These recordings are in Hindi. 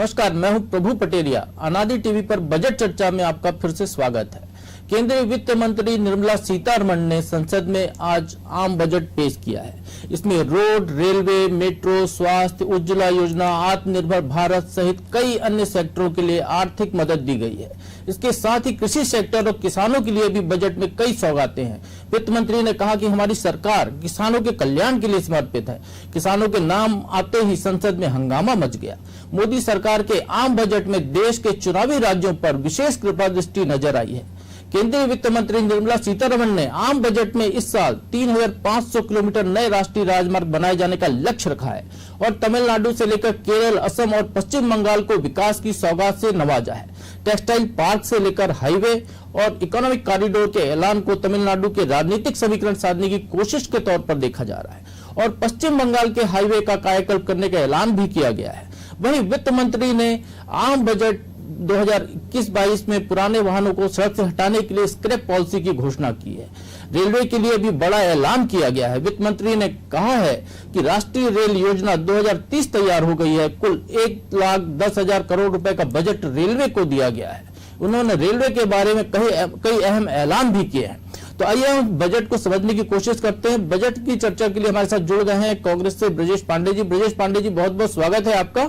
नमस्कार, मैं हूं प्रभु पटेलिया। अनादि टीवी पर बजट चर्चा में आपका फिर से स्वागत है। केंद्रीय वित्त मंत्री निर्मला सीतारमण ने संसद में आज आम बजट पेश किया है। इसमें रोड, रेलवे, मेट्रो, स्वास्थ्य, उज्ज्वला योजना, आत्मनिर्भर भारत सहित कई अन्य सेक्टरों के लिए आर्थिक मदद दी गई है। इसके साथ ही कृषि सेक्टर और किसानों के लिए भी बजट में कई सौगातें हैं। वित्त मंत्री ने कहा कि हमारी सरकार किसानों के कल्याण के लिए समर्पित है। किसानों के नाम आते ही संसद में हंगामा मच गया। मोदी सरकार के आम बजट में देश के चुनावी राज्यों पर विशेष कृपा दृष्टि नजर आई है। केंद्रीय वित्त मंत्री निर्मला सीतारमण ने आम बजट में इस साल 3,500 किलोमीटर नए राष्ट्रीय राजमार्ग बनाए जाने का लक्ष्य रखा है और तमिलनाडु से लेकर केरल, असम और पश्चिम बंगाल को विकास की सौगात से नवाजा है। टेक्सटाइल पार्क से लेकर हाईवे और इकोनॉमिक कॉरिडोर के ऐलान को तमिलनाडु के राजनीतिक समीकरण साधने की कोशिश के तौर पर देखा जा रहा है और पश्चिम बंगाल के हाईवे का कायाकल्प करने का ऐलान भी किया गया है। वहीं वित्त मंत्री ने आम बजट 2021-22 में पुराने वाहनों को सड़क से हटाने के लिए स्क्रैप पॉलिसी की घोषणा की है। रेलवे के लिए भी बड़ा ऐलान किया गया है। वित्त मंत्री ने कहा है कि राष्ट्रीय रेल योजना 2030 तैयार हो गई है। कुल 1,10,000 करोड़ रुपए का बजट रेलवे को दिया गया है। उन्होंने रेलवे के बारे में कई अहम ऐलान भी किए हैं। तो आइए हम बजट को समझने की कोशिश करते हैं। बजट की चर्चा के लिए हमारे साथ जुड़ गए हैं कांग्रेस से ब्रजेश पांडे जी। ब्रजेश पांडे जी, बहुत बहुत स्वागत है आपका।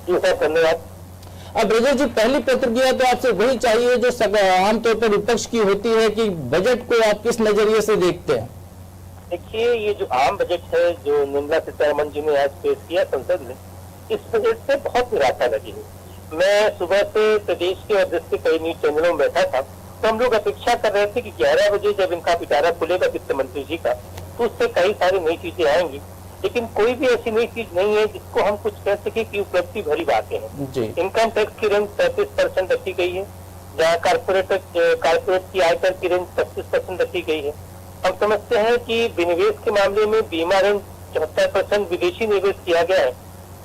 धन्यवाद। अब ब्रजेश जी, पहली प्रतिक्रिया तो आपसे वही चाहिए जो आमतौर पर विपक्ष की होती है कि बजट को आप किस नजरिए से देखते हैं? देखिए, ये जो आम बजट है जो निर्मला सीतारमण जी ने आज पेश किया संसद में, इस बजट से बहुत निराशा लगी है। मैं सुबह से प्रदेश के और देश के कई न्यूज चैनलों में बैठा था, तो हम लोग अपेक्षा कर रहे थे कि 11 बजे जब इनका पिटारा खुलेगा वित्त मंत्री जी का, तो उससे कई सारी नई चीजें आएंगी, लेकिन कोई भी ऐसी नई चीज नहीं है जिसको हम कुछ कह सके कि उपलब्धि भरी बातें हैं। इनकम टैक्स की रेंज 33% रखी गई है, जहाँ कारपोरेट की आयकर की रेंज 25% रखी गई है। हम समझते हैं कि विनिवेश के मामले में बीमा रेंज 74% विदेशी निवेश किया गया है,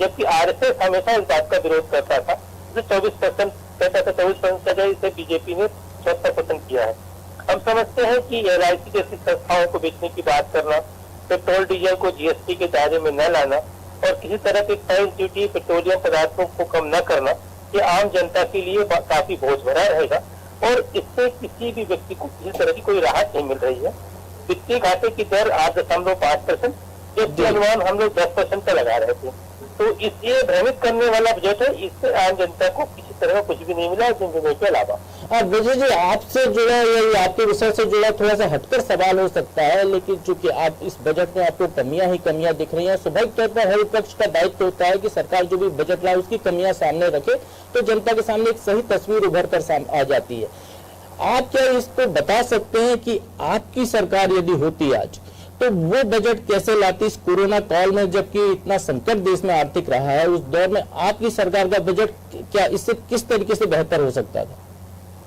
जबकि RSS हमेशा इस बात का विरोध करता था, जो 24% कहता था 24% सजा, इसे बीजेपी ने 76% किया है। हम समझते हैं कि LIC जैसी संस्थाओं को बेचने की बात करना, पेट्रोल डीजल को GST के दायरे में न लाना और किसी तरह की एक्साइज ड्यूटी पेट्रोलियम पदार्थों को कम न करना, ये आम जनता के लिए काफी बोझ भरा रहेगा और इससे किसी भी व्यक्ति को किसी तरह की कोई राहत नहीं मिल रही है। वित्तीय घाटे की दर 8.5%, जिसके अनुमान हम लोग 10% का लगा रहे थे। तो ये भ्रमित करने वाला बजट है, इससे आम जनता को किसी तरह का कुछ भी नहीं मिला जिंदगी के अलावा। विजय जी, आपसे जुड़ा या आपके विषय से जुड़ा थोड़ा सा हटकर सवाल हो सकता है, लेकिन चूंकि आप इस बजट में आपको कमियां ही कमियां दिख रही हैं, स्वाभाविक तौर पर हर विपक्ष का दायित्व होता है कि सरकार जो भी बजट लाए उसकी कमियां सामने रखे तो जनता के सामने एक सही तस्वीर उभर कर आ जाती है। आप क्या इसको बता सकते हैं कि आपकी सरकार यदि होती आज तो वो बजट कैसे लाती इस कोरोना काल में, जबकि इतना संकट देश में आर्थिक रहा है, उस दौर में आपकी सरकार का बजट क्या इससे किस तरीके से बेहतर हो सकता था?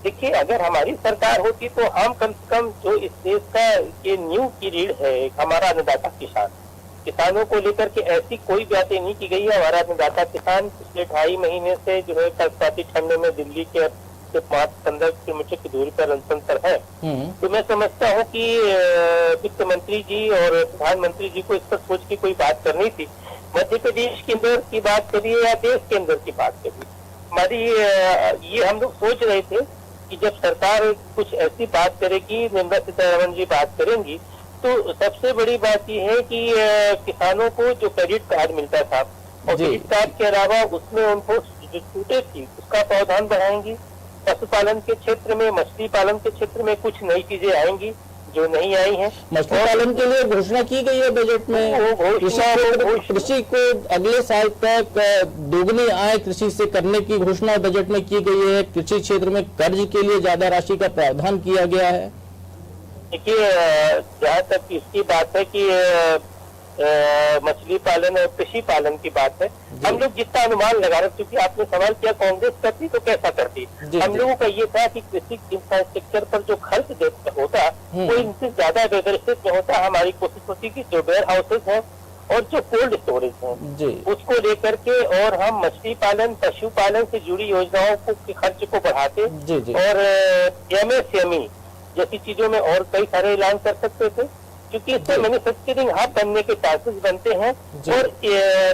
देखिए, अगर हमारी सरकार होती तो हम कम से कम जो इस देश का ये न्यू की रीढ़ है, हमारा अन्नदाता किसान, किसानों को लेकर के ऐसी कोई बातें नहीं की गई है। हमारा अन्नदाता किसान पिछले 2.5 महीने से जो है कड़कड़ाती ठंड में दिल्ली के 5-15 किलोमीटर की दूरी पर अनशन पर है। तो मैं समझता हूँ कि वित्त मंत्री जी और प्रधानमंत्री जी को इस पर सोच के कोई बात करनी थी। मध्य प्रदेश के अंदर की बात करिए या देश के अंदर की बात करिए, हमारी ये हम लोग सोच रहे थे कि जब सरकार कुछ ऐसी बात करेगी, निर्मला सीतारमण जी बात करेंगी, तो सबसे बड़ी बात यह है कि किसानों को जो क्रेडिट कार्ड मिलता था और क्रेडिट कार्ड के अलावा उसमें उनको जो छूटें थी उसका प्रावधान बढ़ाएंगी। पशुपालन के क्षेत्र में, मछली पालन के क्षेत्र में कुछ नई चीजें आएंगी जो नहीं आई हैं। मछली पालन के लिए घोषणा की गई है बजट में। कृषि को अगले साल तक दोगुनी आय कृषि से करने की घोषणा बजट में की गई है। कृषि क्षेत्र में कर्ज के लिए ज्यादा राशि का प्रावधान किया गया है। देखिए, जहाँ तक इसकी बात है कि मछली पालन और कृषि पालन की बात है, हम लोग जितना अनुमान लगा रहे, क्योंकि आपने सवाल किया कांग्रेस करती तो कैसा करती, हम लोगों का ये था कि कृषि इंफ्रास्ट्रक्चर पर जो खर्च होता वो इनसे ज्यादा व्यवस्थित में होता। हमारी कोशिश होती कि जो वेयर हाउसेज है और जो कोल्ड स्टोरेज है उसको लेकर के और हम मछली पालन, पशुपालन से जुड़ी योजनाओं के खर्च को बढ़ाते और MSME जैसी चीजों में और कई सारे ऐलान कर सकते थे। क्योंकि इससे मैन्युफैक्चरिंग हब बनने के चांसेस बनते हैं। और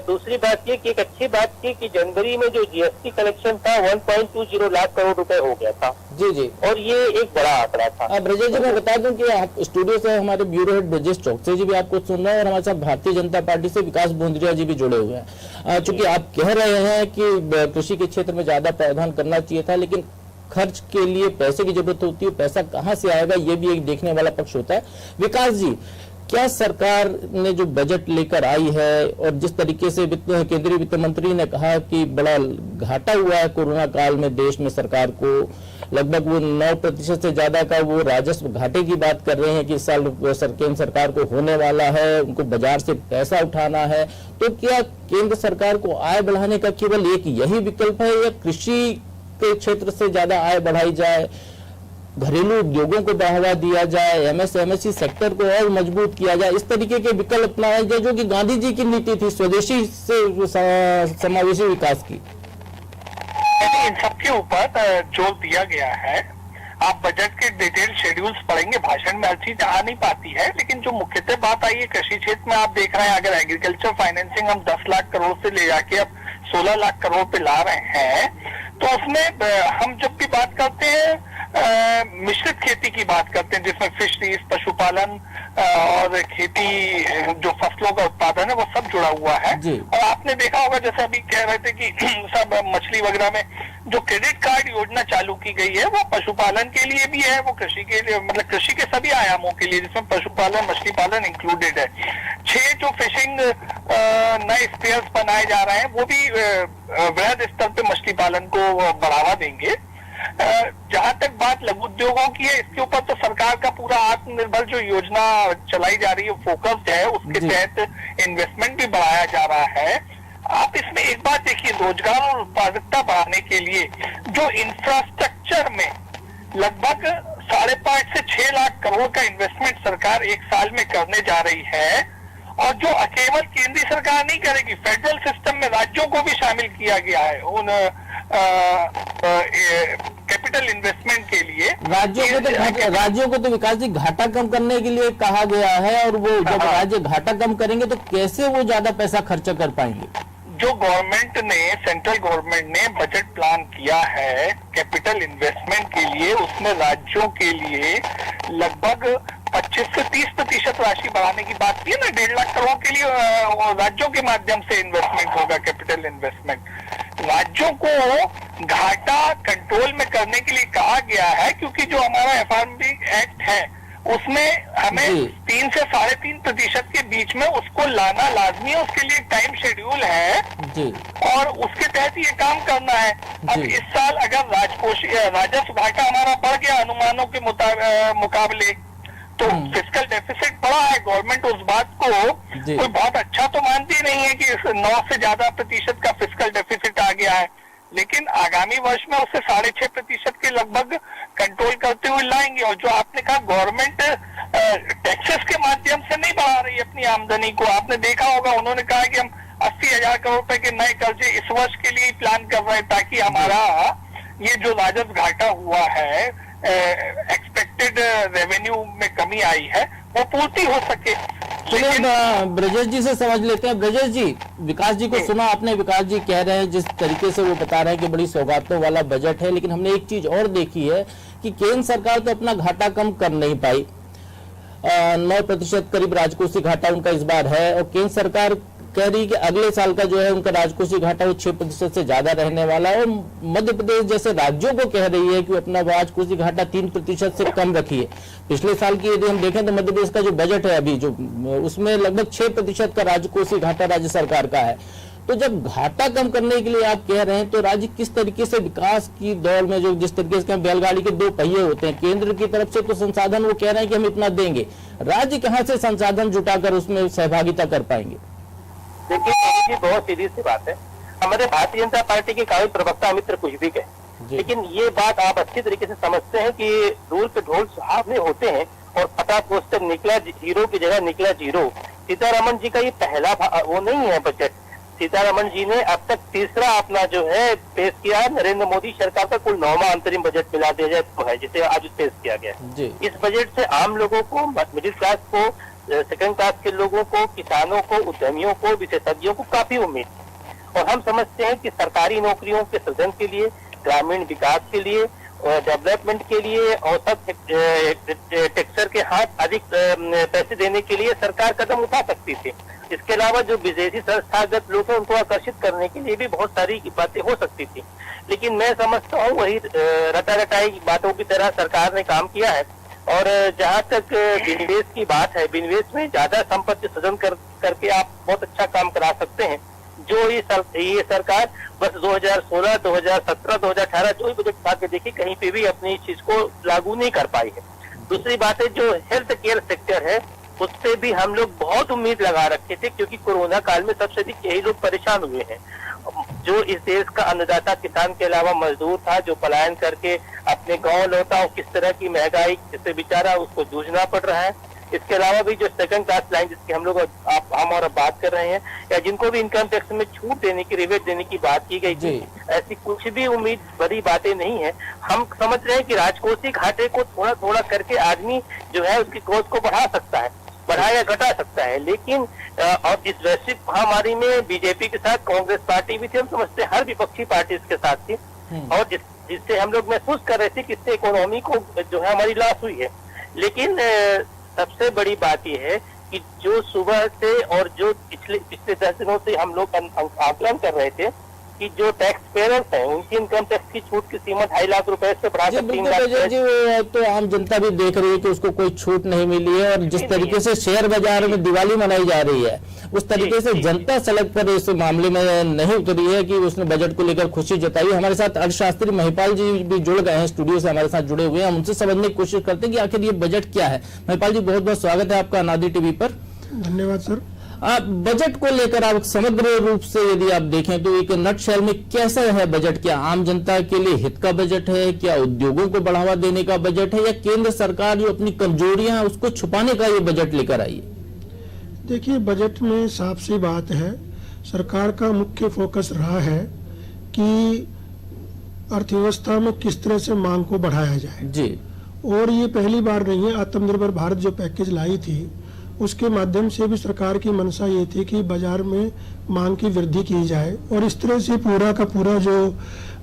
दूसरी बात ये कि एक अच्छी बात थी कि जनवरी में जो जीएसटी कलेक्शन था 1.20 लाख करोड़ रुपए हो गया था। जी जी, और ये एक बड़ा आंकड़ा था। ब्रजेश जी, मैं बता दूं कि आप स्टूडियो से हमारे ब्यूरो हेड ब्रजेश चौकसी जी भी आपको सुन रहे हैं और हमारे साथ भारतीय जनता पार्टी से विकास बोंद्रिया जी भी जुड़े हुए हैं। चूंकि आप कह रहे हैं कि कृषि के क्षेत्र में ज्यादा प्रावधान करना चाहिए था, लेकिन खर्च के लिए पैसे की जरूरत होती है, पैसा कहां से आएगा ये भी एक देखने वाला पक्ष होता है। विकास जी, क्या सरकार ने जो बजट लेकर आई है और जिस तरीके से केंद्रीय वित्त मंत्री ने कहा कि बड़ा घाटा हुआ है कोरोना काल में देश में, सरकार को लगभग वो 9% से ज्यादा का वो राजस्व घाटे की बात कर रहे हैं कि इस साल केंद्र सरकार को होने वाला है, उनको बाजार से पैसा उठाना है, तो क्या केंद्र सरकार को आय बढ़ाने का केवल एक यही विकल्प है या कृषि के क्षेत्र से ज्यादा आय बढ़ाई जाए, घरेलू उद्योगों को बढ़ावा दिया जाए, एमएसएमई सेक्टर को और मजबूत किया जाए, इस तरीके के विकल्प अपनाए जाए जो कि गांधी जी की नीति थी स्वदेशी से समावेशी विकास की? इन सबके ऊपर जोर दिया गया है। आप बजट के डिटेल शेड्यूल्स पढ़ेंगे, भाषण में हर चीज आ नहीं पाती है, लेकिन जो मुख्यतः बात आई है कृषि क्षेत्र में, आप देख रहे हैं अगर एग्रीकल्चर फाइनेंसिंग हम 10 लाख करोड़ से ले जाके अब 16 लाख करोड़ पे ला रहे हैं, तो उसमें हम जब भी बात करते हैं मिश्रित खेती की बात करते हैं जिसमें फिशरीज, पशुपालन और खेती जो फसलों का उत्पादन है वो सब जुड़ा हुआ है। और आपने देखा होगा जैसे अभी कह रहे थे कि सब मछली वगैरह में जो क्रेडिट कार्ड योजना चालू की गई है वो पशुपालन के लिए भी है, वो कृषि के लिए, मतलब कृषि के सभी आयामों के लिए जिसमें पशुपालन मछली पालन इंक्लूडेड है। 6 जो फिशिंग नए स्पेयर्स बनाए जा रहे हैं वो भी वृहद स्तर पे मछली पालन को बढ़ावा देंगे। जहां तक बात लघु उद्योगों की है, इसके ऊपर तो सरकार का पूरा आत्मनिर्भर जो योजना चलाई जा रही है फोकस्ड है, उसके तहत इन्वेस्टमेंट भी बढ़ाया जा रहा है। आप इसमें एक बात देखिए, रोजगार और उत्पादकता बढ़ाने के लिए जो इंफ्रास्ट्रक्चर में लगभग 5.5 से 6 लाख करोड़ का इन्वेस्टमेंट सरकार एक साल में करने जा रही है, और जो केवल केंद्रीय सरकार नहीं करेगी, फेडरल सिस्टम में राज्यों को भी शामिल किया गया है उन कैपिटल इन्वेस्टमेंट के लिए। राज्यों को तो विकास जी घाटा कम करने के लिए कहा गया है, और वो जब राज्य घाटा कम करेंगे तो कैसे वो ज्यादा पैसा खर्च कर पाएंगे? जो गवर्नमेंट ने, सेंट्रल गवर्नमेंट ने बजट प्लान किया है कैपिटल इन्वेस्टमेंट के लिए, उसमें राज्यों के लिए लगभग 25 से 30% राशि बढ़ाने की बात की है ना। 1.5 लाख करोड़ के लिए राज्यों के माध्यम से इन्वेस्टमेंट होगा, कैपिटल इन्वेस्टमेंट। राज्यों को घाटा कंट्रोल में करने के लिए कहा गया है, क्योंकि जो हमारा एफआरबी एक्ट है उसमें हमें 3 से 3.5% के बीच में उसको लाना लाजमी है, उसके लिए टाइम शेड्यूल है और उसके तहत ये काम करना है। अब इस साल अगर राजस्व घाटा हमारा बढ़ गया अनुमानों के मुकाबले, तो फिस्कल डेफिसिट बढ़ा है, गवर्नमेंट उस बात को कोई बहुत अच्छा तो मानती नहीं है कि 9 से ज्यादा प्रतिशत का फिस्कल डेफिसिट आ गया है, लेकिन आगामी वर्ष में उसे 6.5% के लगभग कंट्रोल करते हुए लाएंगे। और जो आपने कहा गवर्नमेंट टैक्सेस के माध्यम से नहीं बढ़ा रही अपनी आमदनी को, आपने देखा होगा उन्होंने कहा कि हम 80,000 करोड़ रुपए के नए कर्जे इस वर्ष के लिए प्लान कर रहे हैं, ताकि हमारा ये जो राजस्व घाटा हुआ है, एक्सपेक्टेड रेवेन्यू में कमी आई है, वो पूर्ति हो सके। चलिए ब्रजेश जी से समझ लेते हैं। ब्रजेश जी, विकास जी को सुना आपने, विकास जी कह रहे हैं जिस तरीके से वो बता रहे हैं कि बड़ी सौगातों वाला बजट है, लेकिन हमने एक चीज और देखी है कि केंद्र सरकार तो अपना घाटा कम कर नहीं पाई। 9% करीब राजकोषीय घाटा उनका इस बार है, और केंद्र सरकार कह रही कि अगले साल का जो है उनका राजकोषीय घाटा वो 6% से ज्यादा रहने वाला है, और मध्य प्रदेश जैसे राज्यों को कह रही है कि अपना राजकोषीय घाटा 3% से कम रखिए। पिछले साल की यदि हम देखें तो मध्य प्रदेश का जो बजट है अभी जो, उसमें लगभग 6% का राजकोषीय घाटा राज्य सरकार का है। तो जब घाटा कम करने के लिए आप कह रहे हैं, तो राज्य किस तरीके से विकास की दौड़ में, जो जिस तरीके से बैलगाड़ी के 2 पहिए होते हैं, केंद्र की तरफ से तो संसाधन वो कह रहे हैं कि हम इतना देंगे, राज्य कहाँ से संसाधन जुटाकर उसमें सहभागिता कर पाएंगे? देखिए बहुत सीधी सी बात है, हमारे भारतीय जनता पार्टी के काफी प्रवक्ता मित्र कुछ भी कहे, लेकिन ये बात आप अच्छी तरीके से समझते हैं कि दूर के ढोल सुहावने होते हैं और फटा पोस्टर निकला हीरो की जगह निकला जीरो। सीतारमण जी का ये पहला वो नहीं है बजट। सीतारमण जी ने अब तक तीसरा अपना जो है पेश किया है। नरेंद्र मोदी सरकार का कुल 9वां अंतरिम बजट मिला दिया जाए तो है, जिसे आज पेश किया गया। इस बजट से आम लोगों को, मिडिल क्लास को सेकंड क्लास के लोगों को, किसानों को, उद्यमियों को, विशेषज्ञों को काफी उम्मीद थी। और हम समझते हैं कि सरकारी नौकरियों के सृजन के लिए, ग्रामीण विकास के लिए, डेवलपमेंट के लिए और सब टेक्सचर के हाथ अधिक पैसे देने के लिए सरकार कदम उठा सकती थी। इसके अलावा जो विदेशी संस्थागत लोग हैं उनको आकर्षित करने के लिए भी बहुत सारी बातें हो सकती थी। लेकिन मैं समझता हूँ वही रटारटाई बातों की तरह सरकार ने काम किया है। और जहाँ तक विनिवेश की बात है, विनिवेश में ज्यादा संपत्ति सृजन करके आप बहुत अच्छा काम करा सकते हैं। जो ये सरकार बस 2016, 2017, 2018 जो भी बजट उठा के देखी, कहीं पे भी अपनी चीज को लागू नहीं कर पाई है। दूसरी बात है, जो हेल्थ केयर सेक्टर है उस पे भी हम लोग बहुत उम्मीद लगा रखे थे, क्योंकि कोरोना काल में सबसे अधिक यही लोग परेशान हुए हैं। जो इस देश का अन्नदाता किसान के अलावा मजदूर था, जो पलायन करके अपने गांव लौटा, और किस तरह की महंगाई से बेचारा उसको जूझना पड़ रहा है। इसके अलावा भी जो सेकंड क्लास लाइन जिसकी हम लोग हम और बात कर रहे हैं, या जिनको भी इनकम टैक्स में छूट देने की, रिबेट देने की बात की गई थी, ऐसी कुछ भी उम्मीद बड़ी बातें नहीं है। हम समझ रहे हैं कि राजकोषीय घाटे को थोड़ा थोड़ा करके आदमी जो है उसकी ग्रोथ को बढ़ा सकता है, बढ़ा या घटा सकता है। लेकिन और इस वैश्विक महामारी में बीजेपी के साथ कांग्रेस पार्टी भी थी, हम समझते हैं हर विपक्षी पार्टी इसके साथ थी, और जिससे हम लोग महसूस कर रहे थे कि इससे इकोनॉमी को जो है हमारी लॉस हुई है। लेकिन सबसे बड़ी बात यह है कि जो सुबह से और जो पिछले 10 दिनों से हम लोग आकलन कर रहे थे कि जो टैक्स पेयर्स हैं उनकी इनकम टैक्स की छूट की सीमा 2.5 लाख रुपए से बढ़ाकर 3 लाख जी। तो आम जनता भी देख रही है कि उसको कोई छूट नहीं मिली है, और जिस तरीके से शेयर बाजार में दिवाली मनाई जा रही है उस तरीके से जनता सड़क पर इस मामले में नहीं उतरी है कि उसने बजट को लेकर खुशी जताई। हमारे साथ अर्थशास्त्री महिपाल जी भी जुड़ गए हैं, स्टूडियो से हमारे साथ जुड़े हुए हैं। हम उनसे समझने की कोशिश करते हैं कि आखिर ये बजट क्या है। महिपाल जी, बहुत बहुत स्वागत है आपका अनादि टीवी पर। धन्यवाद सर। बजट को लेकर आप समग्र रूप से यदि आप देखें तो एक नटशेल में कैसा है बजट? क्या आम जनता के लिए हित का बजट है, क्या उद्योगों को बढ़ावा देने का बजट है, या केंद्र सरकार जो अपनी कमजोरियां हैं उसको छुपाने का ये बजट लेकर आई है? देखिए, बजट में साफ सी बात है, सरकार का मुख्य फोकस रहा है कि अर्थव्यवस्था में किस तरह से मांग को बढ़ाया जाए जी। और ये पहली बार नहीं है, आत्मनिर्भर भारत जो पैकेज लाई थी उसके माध्यम से भी सरकार की मंशा ये थी कि बाजार में मांग की वृद्धि की जाए। और इस तरह से पूरा का पूरा जो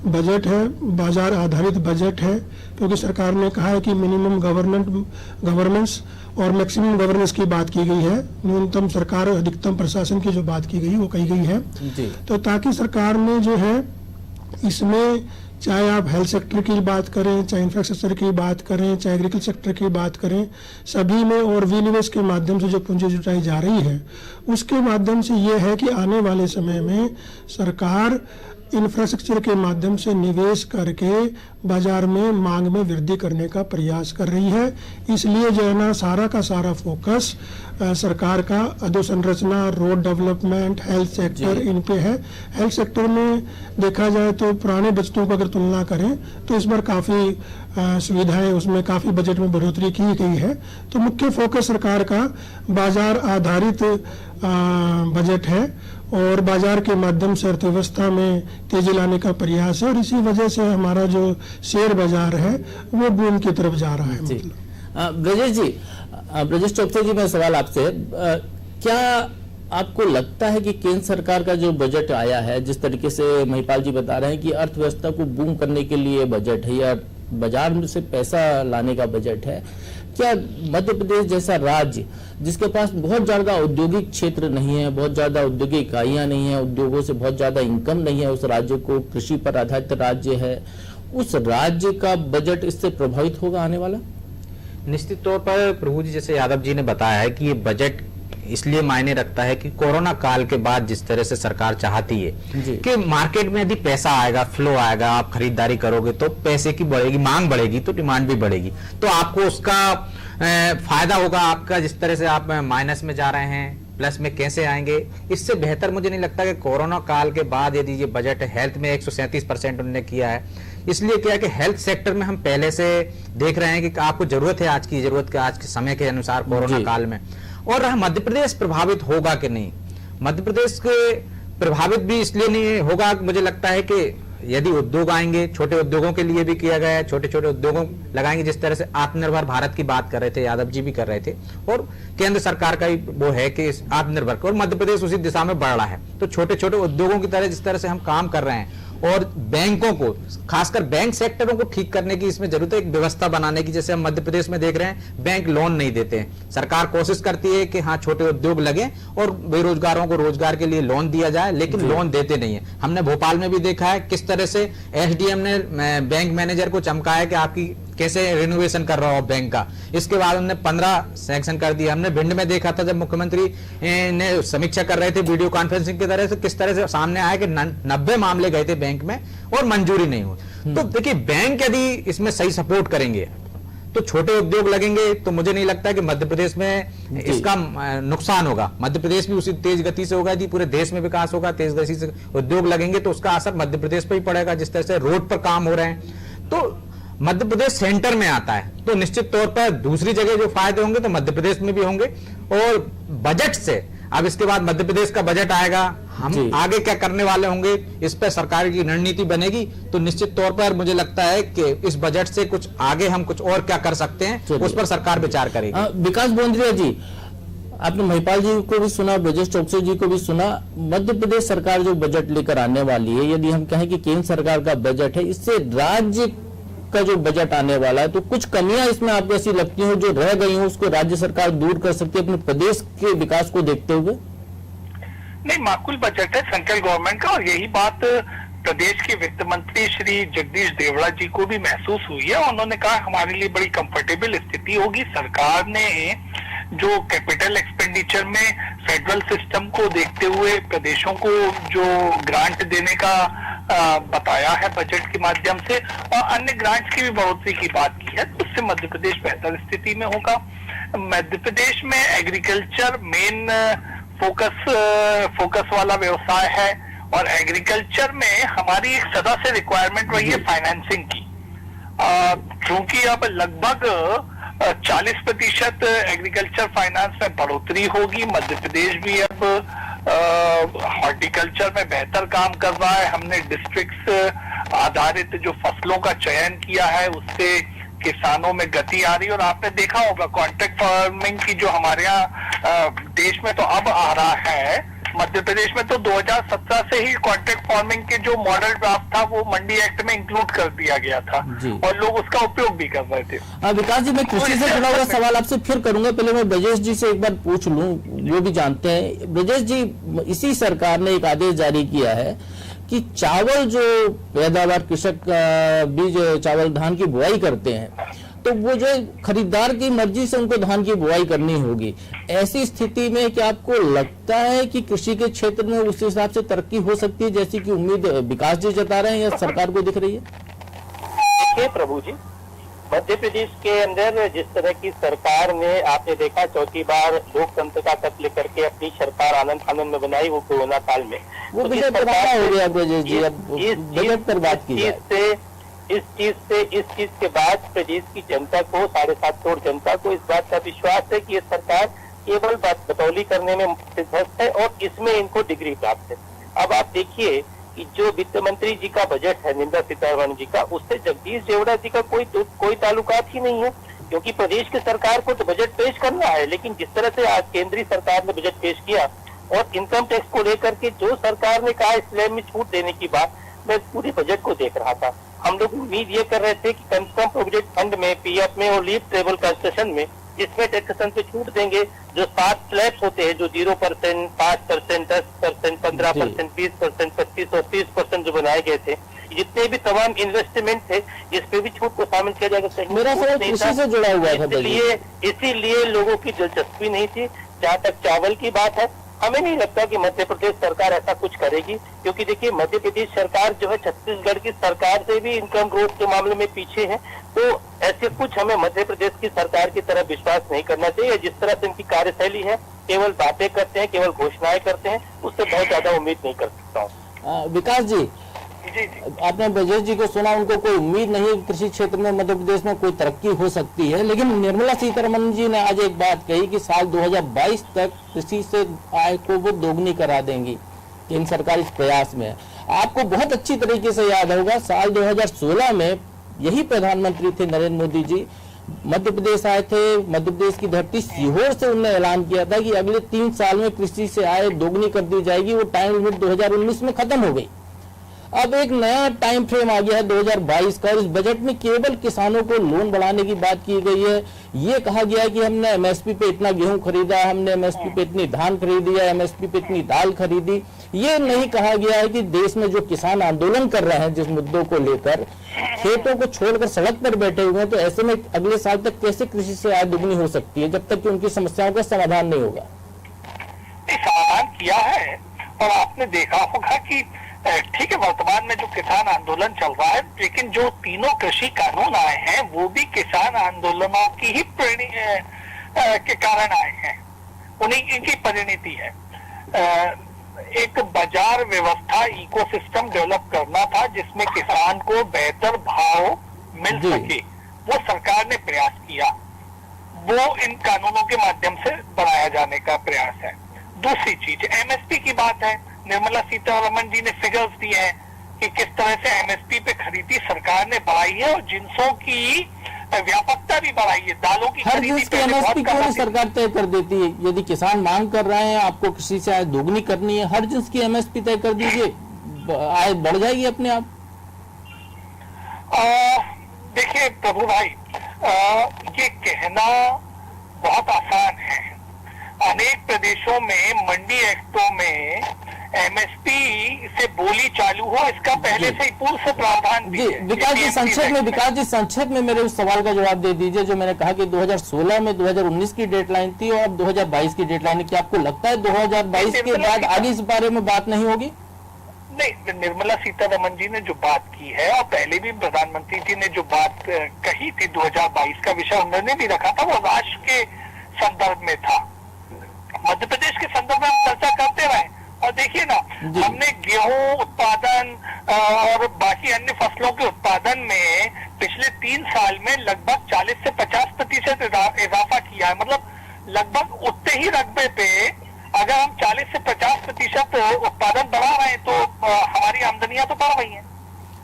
बजट है बाजार आधारित बजट है, क्योंकि सरकार ने कहा है कि मिनिमम गवर्नेंस और मैक्सिमम गवर्नेंस की बात की गई है, न्यूनतम सरकार और अधिकतम प्रशासन की जो बात की गई वो कही गई है जी। तो ताकि सरकार ने जो है इसमें, चाहे आप हेल्थ सेक्टर की बात करें, चाहे इंफ्रास्ट्रक्चर की बात करें, चाहे एग्रीकल्चर सेक्टर की बात करें, सभी में और विनिवेश के माध्यम से जो पूंजी जुटाई जा रही है उसके माध्यम से ये है कि आने वाले समय में सरकार इंफ्रास्ट्रक्चर के माध्यम से निवेश करके बाजार में मांग में वृद्धि करने का प्रयास कर रही है। इसलिए जो है ना सारा का सारा फोकस सरकार का अधोसंरचना, road development, health sector in पे है। हेल्थ सेक्टर में देखा जाए तो पुराने बजटों को अगर तुलना करें तो इस बार काफ़ी सुविधाएं, उसमें काफ़ी बजट में बढ़ोतरी की गई है। तो मुख्य फोकस सरकार का बाजार आधारित बजट है और बाजार के माध्यम से अर्थव्यवस्था में तेजी लाने का प्रयास है, और इसी वजह से हमारा जो शेयर बाजार है वो बूम की तरफ जा रहा है। ब्रजेश जी, ब्रजेश चौकसी जी, मैं सवाल आपसे, क्या आपको लगता है कि केंद्र सरकार का जो बजट आया है, जिस तरीके से महिपाल जी बता रहे हैं कि अर्थव्यवस्था को बूम करने के लिए बजट है या बाजार में से पैसा लाने का बजट है, क्या मध्य प्रदेश जैसा राज्य जिसके पास बहुत ज्यादा औद्योगिक क्षेत्र नहीं है, बहुत ज्यादा औद्योगिक इकाइयां नहीं है, उद्योगों से बहुत ज्यादा इनकम नहीं है, उस राज्य को कृषि पर आधारित राज्य है, उस राज्य का बजट इससे प्रभावित होगा आने वाला? निश्चित तौर पर प्रभु जी, जैसे यादव जी ने बताया है कि ये बजट इसलिए मायने रखता है कि कोरोना काल के बाद जिस तरह से सरकार चाहती है कि मार्केट में यदि पैसा आएगा, फ्लो आएगा, आप खरीदारी करोगे तो पैसे की बढ़ेगी, मांग बढ़ेगी तो डिमांड भी बढ़ेगी, तो आपको उसका फायदा होगा। आपका जिस तरह से आप माइनस में जा रहे हैं, प्लस में कैसे आएंगे? इससे बेहतर मुझे नहीं लगता कि कोरोना काल के बाद यदि ये बजट हेल्थ में 137% उन्होंने किया है। इसलिए क्या है कि हेल्थ सेक्टर में हम पहले से देख रहे हैं कि आपको जरूरत है, आज की जरूरत के आज के समय के अनुसार कोरोना काल में। और मध्य प्रदेश प्रभावित होगा कि नहीं? मध्य प्रदेश के प्रभावित भी इसलिए नहीं होगा, मुझे लगता है कि यदि उद्योग आएंगे, छोटे उद्योगों के लिए भी किया गया है, छोटे छोटे उद्योगों लगाएंगे, जिस तरह से आत्मनिर्भर भारत की बात कर रहे थे, यादव जी भी कर रहे थे, और केंद्र सरकार का ही वो है कि आत्मनिर्भर, और मध्य प्रदेश उसी दिशा में बढ़ रहा है। तो छोटे छोटे उद्योगों की तरह जिस तरह से हम काम कर रहे हैं, और बैंकों को, खासकर बैंक सेक्टरों को ठीक करने की इसमें जरूरत है, एक व्यवस्था बनाने की। जैसे हम मध्य प्रदेश में देख रहे हैं, बैंक लोन नहीं देते हैं। सरकार कोशिश करती है कि हाँ छोटे उद्योग लगे और बेरोजगारों को रोजगार के लिए लोन दिया जाए, लेकिन लोन देते नहीं है। हमने भोपाल में भी देखा है किस तरह से एसडीएम ने बैंक मैनेजर को चमकाया कि आपकी कैसे रिनोवेशन कर रहा हो बैंक का। इसके बाद हमने 15 सैंक्शन कर दिया। हमने भिंड में देखा था जब मुख्यमंत्री ने समीक्षा कर रहे थे वीडियो कॉन्फ्रेंसिंग की तरह से, किस तरह से सामने आया कि 90 मामले गए थे बैंक में और मंजूरी नहीं हुई। तो देखिए, बैंक यदि इसमें सही सपोर्ट करेंगे तो छोटे उद्योग लगेंगे, तो मुझे नहीं लगता कि मध्य प्रदेश में इसका नुकसान होगा। मध्य प्रदेश भी उसी तेज गति से होगा, यदि पूरे देश में विकास होगा, तेज गति से उद्योग लगेंगे तो उसका असर मध्य प्रदेश पर ही पड़ेगा। जिस तरह से रोड पर काम हो रहे हैं, तो मध्य प्रदेश सेंटर में आता है, तो निश्चित तौर पर दूसरी जगह जो फायदे होंगे तो मध्य प्रदेश में भी होंगे। और बजट से, अब इसके बाद मध्य प्रदेश का बजट आएगा, हम आगे क्या करने वाले होंगे, इस पर सरकार की रणनीति बनेगी। तो निश्चित तौर पर मुझे लगता है कि इस बजट से कुछ आगे हम कुछ और क्या कर सकते हैं, उस पर सरकार विचार करेगी। विकास बोंद्रिया जी, आपने महिपाल जी को भी सुना, ब्रजेश चौकसी जी को भी सुना। मध्य प्रदेश सरकार जो बजट लेकर आने वाली है, यदि हम कहें कि केंद्र सरकार का बजट है, इससे राज्य का जो बजट आने वाला है, तो कुछ कमियां इसमें आपको ऐसी लगती हो जो रह गई हो, उसको राज्य सरकार दूर कर सकती है अपने प्रदेश के विकास को देखते हुए? नहीं, माकूल बजट है सेंट्रल गवर्नमेंट का, और यही बात प्रदेश के वित्त मंत्री श्री जगदीश देवड़ा जी को भी महसूस हुई है। उन्होंने कहा हमारे लिए बड़ी कंफर्टेबल स्थिति होगी। सरकार ने जो कैपिटल एक्सपेंडिचर में फेडरल सिस्टम को देखते हुए प्रदेशों को जो ग्रांट देने का बताया है बजट के माध्यम से, और अन्य ग्रांट्स की भी बढ़ोतरी की बात की है, तो उससे मध्य प्रदेश बेहतर स्थिति में होगा। मध्य प्रदेश में एग्रीकल्चर मेन फोकस वाला व्यवसाय है, और एग्रीकल्चर में हमारी एक सदा से रिक्वायरमेंट रही है फाइनेंसिंग की। क्योंकि अब लगभग 40% एग्रीकल्चर फाइनेंस में बढ़ोतरी होगी। मध्य प्रदेश भी अब हॉर्टिकल्चर में बेहतर काम कर रहा है। हमने डिस्ट्रिक्ट आधारित जो फसलों का चयन किया है, उससे किसानों में गति आ रही है। और आपने देखा होगा कॉन्ट्रैक्ट फार्मिंग की जो हमारे यहाँ देश में तो अब आ रहा है, मध्य प्रदेश में तो 2017 से ही कॉन्ट्रैक्ट फार्मिंग के जो मॉडल ड्राफ्ट था वो मंडी एक्ट में इंक्लूड कर दिया गया था, और लोग उसका उपयोग भी कर रहे थे। विकास जी, मैं कृषि से जुड़ा हुआ सवाल आपसे फिर करूंगा, पहले मैं ब्रजेश जी से एक बार पूछ लूं, वो भी जानते हैं। ब्रजेश जी, इसी सरकार ने एक आदेश जारी किया है कि चावल जो पैदावार कृषक बीज चावल धान की बुआई करते हैं, तो वो जो खरीदार की मर्जी से उनको धान की बुआई करनी होगी। ऐसी स्थिति में क्या आपको लगता है कि कृषि के क्षेत्र में उस हिसाब से तरक्की हो सकती है जैसी कि उम्मीद विकास जी जता रहे हैं या सरकार को दिख रही है? देखिए प्रभु जी, मध्य प्रदेश के अंदर जिस तरह की सरकार ने, आपने देखा चौथी बार लोकतंत्र का कत्ल करके अपनी सरकार आनंद फानंद में बनाई, वो कोरोना काल में वो बजट हो गया ब्रजेश जी। अब बजट पर बात की जाए, इस चीज के बाद प्रदेश की जनता को, 7.5 करोड़ जनता को इस बात का विश्वास है कि ये सरकार केवल बतौली करने में सिद्धस्त है और इसमें इनको डिग्री प्राप्त है। अब आप देखिए कि जो वित्त मंत्री जी का बजट है, निर्मला सीतारमण जी का, उससे जगदीश देवड़ा जी का कोई ताल्लुकात ही नहीं है, क्योंकि प्रदेश की सरकार को तो बजट पेश करना है। लेकिन जिस तरह से आज केंद्रीय सरकार ने बजट पेश किया और इनकम टैक्स को लेकर के जो सरकार ने कहा स्लैब में छूट देने की बात, मैं पूरे बजट को देख रहा था। हम लोग उम्मीद ये कर रहे थे कि कम से कम प्रोविडेंट फंड में, पीएफ में और लीव टेबल कंसेशन में, जिसमें टैक्सेशन पे छूट देंगे, जो 7 स्लैब्स होते हैं, जो 0%, 5%, 10%, 15%, 20%, 25% और 30% जो बनाए गए थे, जितने भी तमाम इन्वेस्टमेंट थे, इस पे भी छूट को शामिल किया जाएगा। मेरा सवाल कृषि से जुड़ा हुआ था, इसीलिए लोगों की दिलचस्पी नहीं थी। जहाँ तक चावल की बात है, हमें नहीं लगता कि मध्य प्रदेश सरकार ऐसा कुछ करेगी, क्योंकि देखिए मध्य प्रदेश सरकार जो है छत्तीसगढ़ की सरकार से भी इनकम ग्रोथ के मामले में पीछे है। तो ऐसे कुछ हमें मध्य प्रदेश की सरकार की तरफ विश्वास नहीं करना चाहिए। जिस तरह से इनकी कार्यशैली है, केवल बातें करते हैं, केवल घोषणाएं करते हैं, उससे बहुत ज्यादा उम्मीद नहीं कर सकता हूँ। विकास जी, आपने ब्रजेश जी को सुना, उनको कोई उम्मीद नहीं कृषि क्षेत्र में मध्य प्रदेश में कोई तरक्की हो सकती है। लेकिन निर्मला सीतारमण जी ने आज एक बात कही कि साल 2022 तक कृषि से आय को वो दोगुनी करा देंगी। केंद्र सरकार इस प्रयास में है। आपको बहुत अच्छी तरीके से याद होगा साल 2016 में यही प्रधानमंत्री थे नरेंद्र मोदी जी, मध्य प्रदेश आए थे। मध्य प्रदेश की धरती सीहोर से उन्होंने ऐलान किया था कि अगले 3 साल में कृषि से आय दोगुनी कर दी जाएगी। वो टाइम लिमिट 2019 में खत्म हो गई। अब एक नया टाइम फ्रेम आ गया है 2022 का। इस बजट में केवल किसानों को लोन बढ़ाने की बात की गई है। ये कहा गया है कि हमने एमएसपी पे इतना गेहूं खरीदा, हमने एमएसपी पे इतनी धान खरीदी है, एमएसपी पे इतनी दाल खरीदी। ये नहीं कहा गया है कि देश में जो किसान आंदोलन कर रहे हैं जिस मुद्दों को लेकर, खेतों को छोड़कर सड़क पर बैठे हुए हैं, तो ऐसे में अगले साल तक कैसे कृषि से आय दुगनी हो सकती है जब तक कि उनकी समस्याओं का समाधान नहीं होगा। समाधान किया है और आपने देखा होगा कि ठीक है, वर्तमान में जो किसान आंदोलन चल रहा है, लेकिन जो तीनों कृषि कानून आए हैं वो भी किसान आंदोलनों की ही के कारण आए हैं, उन्हीं इनकी परिणति है। एक बाजार व्यवस्था इकोसिस्टम डेवलप करना था जिसमें किसान को बेहतर भाव मिल सके, वो सरकार ने प्रयास किया, वो इन कानूनों के माध्यम से बढ़ाया जाने का प्रयास है। दूसरी चीज एमएसपी की बात है। निर्मला सीतारमण जी ने फिगर्स दिए हैं कि किस तरह से एमएसपी पे खरीदी सरकार ने बढ़ाई है और जिन्सों की व्यापकता भी बढ़ाई है। दालों की हर जिन्स की एमएसपी क्यों नहीं सरकार तय कर देती है? यदि किसान मांग कर रहे हैं आपको कृषि से आय दोगुनी करनी है, हर जिन्स की एमएसपी तय कर दीजिए, आय बढ़ जाएगी अपने आप। देखिए प्रभु भाई, ये कहना बहुत आसान है। अनेक प्रदेशों में मंडी एक्टों में एमएसपी से बोली चालू हो, इसका पहले से ही पूर्व से प्रावधान भी है। विकास जी संक्षेप में मेरे उस सवाल का जवाब दे दीजिए जो मैंने कहा कि 2016 में 2019 की डेडलाइन थी और अब 2022 की डेडलाइन है। क्या आपको लगता है 2022 के बाद आगे इस बारे में बात नहीं होगी? नहीं, निर्मला सीतारमण जी ने जो बात की है और पहले भी प्रधानमंत्री जी ने जो बात कही थी 2022 का विषय उन्होंने भी रखा था, वो राष्ट्र के संदर्भ में था। मध्य प्रदेश के संदर्भ में हम चर्चा करते रहे और देखिए ना, हमने गेहूं उत्पादन और बाकी अन्य फसलों के उत्पादन में पिछले 3 साल में लगभग 40 से 50% इजाफा किया है। मतलब लगभग उतने ही रकबे पे अगर हम 40 से 50% उत्पादन बढ़ा रहे हैं तो हमारी आमदनियां तो बढ़ रही हैं।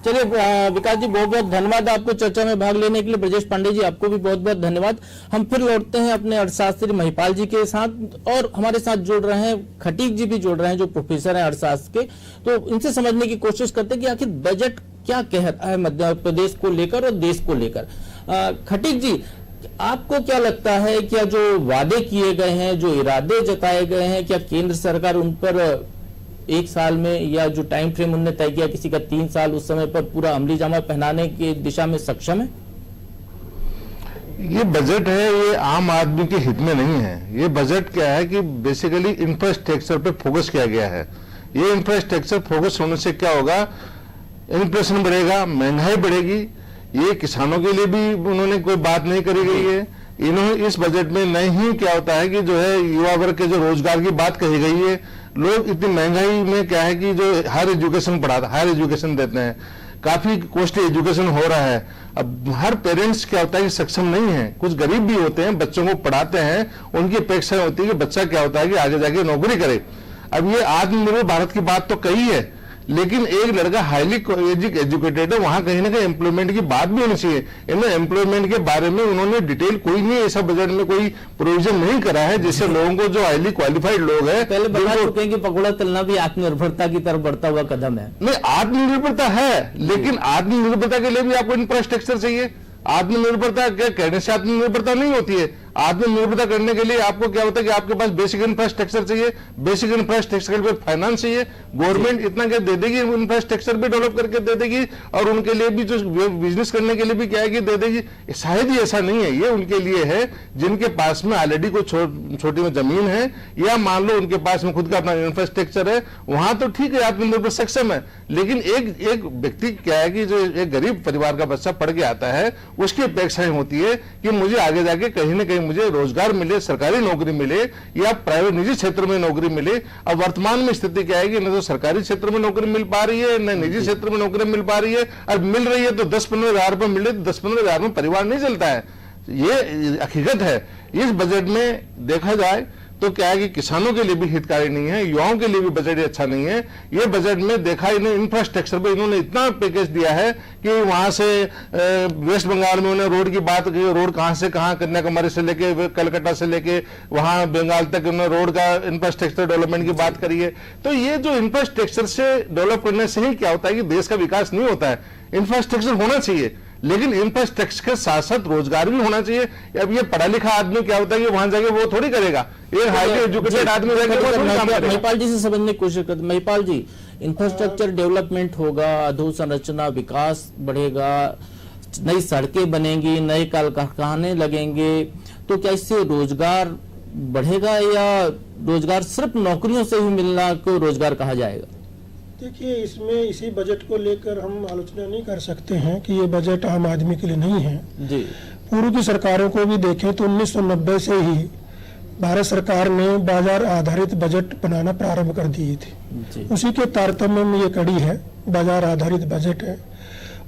चलिए विकास जी, बहुत बहुत धन्यवाद आपको चर्चा में भाग लेने के लिए। ब्रजेश पांडे जी, आपको भी बहुत बहुत धन्यवाद। हम फिर लौटते हैं अपने अर्थशास्त्री महिपाल जी के साथ और हमारे साथ जुड़ रहे हैं खटीक जी भी जुड़ रहे हैं जो प्रोफेसर हैं अर्थशास्त्र के। तो इनसे समझने की कोशिश करते हैं कि आखिर बजट क्या कहता है मध्य प्रदेश को लेकर और देश को लेकर। खटीक जी, आपको क्या लगता है, क्या जो वादे किए गए हैं, जो इरादे जताए गए हैं, क्या केंद्र सरकार उन पर 1 साल में या जो टाइम फ्रेम उन्होंने तय किया किसी का 3 साल, उस समय पर पूरा अमली जामा पहनाने की दिशा में सक्षम है? ये बजट है, ये आम आदमी के हित में नहीं है। ये बजट क्या है कि बेसिकली इंफ्रास्ट्रक्चर पे फोकस किया गया है। ये इंफ्रास्ट्रक्चर फोकस होने से क्या होगा, इन्फ्लेशन बढ़ेगा, महंगाई बढ़ेगी। ये किसानों के लिए भी उन्होंने कोई बात नहीं करी गई है। इन्होंने इस बजट में नहीं क्या होता है कि जो है युवा वर्ग के जो रोजगार की बात कही गई है। लोग इतनी महंगाई में क्या है कि जो हायर एजुकेशन देते हैं, काफी कॉस्टली एजुकेशन हो रहा है। अब हर पेरेंट्स क्या होता है कि सक्षम नहीं है, कुछ गरीब भी होते हैं, बच्चों को पढ़ाते हैं, उनकी अपेक्षा होती है कि बच्चा क्या होता है कि आगे जाके नौकरी करे। अब ये आत्मनिर्भर भारत की बात तो कही है, लेकिन एक लड़का हाईली एजुकेटेड है, वहां कहीं ना कहीं एम्प्लॉयमेंट की बात भी होनी चाहिए। इन्होंने एम्प्लॉयमेंट के बारे में उन्होंने डिटेल कोई नहीं, ऐसा बजट में कोई प्रोविजन नहीं करा है जिससे लोगों को जो हाईली क्वालिफाइड लोग हैं, पहले बता चुके हैं कि पकौड़ा तलना भी आत्मनिर्भरता की तरफ बढ़ता हुआ कदम है। नहीं, आत्मनिर्भरता है, लेकिन आत्मनिर्भरता के लिए भी आपको इंफ्रास्ट्रक्चर चाहिए। आत्मनिर्भरता क्या कहने से आत्मनिर्भरता नहीं होती है। आत्मनिर्भरता करने के लिए आपको क्या होता है कि आपके पास बेसिक इंफ्रास्ट्रक्चर चाहिए, बेसिक इंफ्रास्ट्रक्चर पे फाइनेंस चाहिए। गवर्नमेंट इतना क्या दे देगी, इंफ्रास्ट्रक्चर भी डेवलप करके दे देगी और उनके लिए भी जो बिजनेस करने के लिए भी क्या है कि दे देगी। शायद ही ऐसा नहीं है, ये उनके लिए है जिनके पास में ऑलरेडी कोई छोटी में जमीन है या मान लो उनके पास में खुद का अपना इंफ्रास्ट्रक्चर है, वहां तो ठीक है आत्मनिर्भर सक्षम है। लेकिन एक व्यक्ति क्या है कि जो एक गरीब परिवार का बच्चा पढ़ के आता है, उसकी अपेक्षाएं होती है कि मुझे आगे जाके कहीं ना कहीं मुझे रोजगार मिले, सरकारी नौकरी मिले या प्राइवेट निजी क्षेत्र में नौकरी मिले। अब वर्तमान में स्थिति क्या है कि न तो सरकारी क्षेत्र में नौकरी मिल पा रही है, न निजी क्षेत्र में नौकरी मिल पा रही है। अब मिल रही है तो 10-15 हजार रुपए मिल रहे, 10-15 हजार में परिवार नहीं चलता है। ये हकीकत है। इस बजट में देखा जाए तो क्या है कि किसानों के लिए भी हितकारी नहीं है, युवाओं के लिए भी बजट अच्छा नहीं है। ये बजट में देखा इन्हें इंफ्रास्ट्रक्चर पे इन्होंने इतना पैकेज दिया है कि वहां से वेस्ट बंगाल में उन्होंने रोड की बात की, रोड कहां से कहां, कन्याकुमारी से लेके कलकत्ता से लेके वहां बंगाल तक उन्होंने रोड का इंफ्रास्ट्रक्चर डेवलपमेंट की बात करी है। तो ये जो इंफ्रास्ट्रक्चर से डेवलप करने से ही क्या होता है कि देश का विकास नहीं होता है। इंफ्रास्ट्रक्चर होना चाहिए, लेकिन इंफ्रास्ट्रक्चर के साथ साथ रोजगार भी होना चाहिए। अब ये पढ़ा लिखा आदमी क्या होता है कि वहां जाके वो थोड़ी करेगा, एक हाईली एजुकेटेड आदमी महिपाल जी से समझने की कोशिश करते। महिपाल जी, इंफ्रास्ट्रक्चर डेवलपमेंट होगा, अधोसंरचना विकास बढ़ेगा, नई सड़कें बनेंगी, नए कल कारखाने लगेंगे, तो क्या इससे रोजगार बढ़ेगा या रोजगार सिर्फ नौकरियों से ही मिलना को रोजगार कहा जाएगा? देखिए, इसमें इसी बजट को लेकर हम आलोचना नहीं कर सकते हैं कि ये बजट आम आदमी के लिए नहीं है जी। पूर्व की सरकारों को भी देखें तो 1990 से ही भारत सरकार ने बाजार आधारित बजट बनाना प्रारंभ कर दिए थे। उसी के तारतम्य में ये कड़ी है, बाजार आधारित बजट है।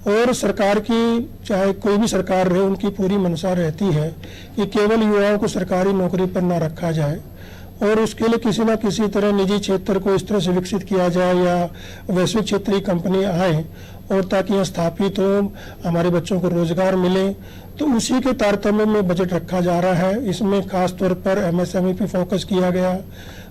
और सरकार की, चाहे कोई भी सरकार रहे, उनकी पूरी मंशा रहती है कि केवल युवाओं को सरकारी नौकरी पर न रखा जाए और उसके लिए किसी न किसी तरह निजी क्षेत्र को इस तरह से विकसित किया जाए या वैश्विक क्षेत्रीय कंपनियां आए और ताकि यहाँ स्थापित हो, हमारे बच्चों को रोजगार मिले। तो उसी के तारतम्य में बजट रखा जा रहा है। इसमें खास तौर पर एमएसएमई पे फोकस किया गया।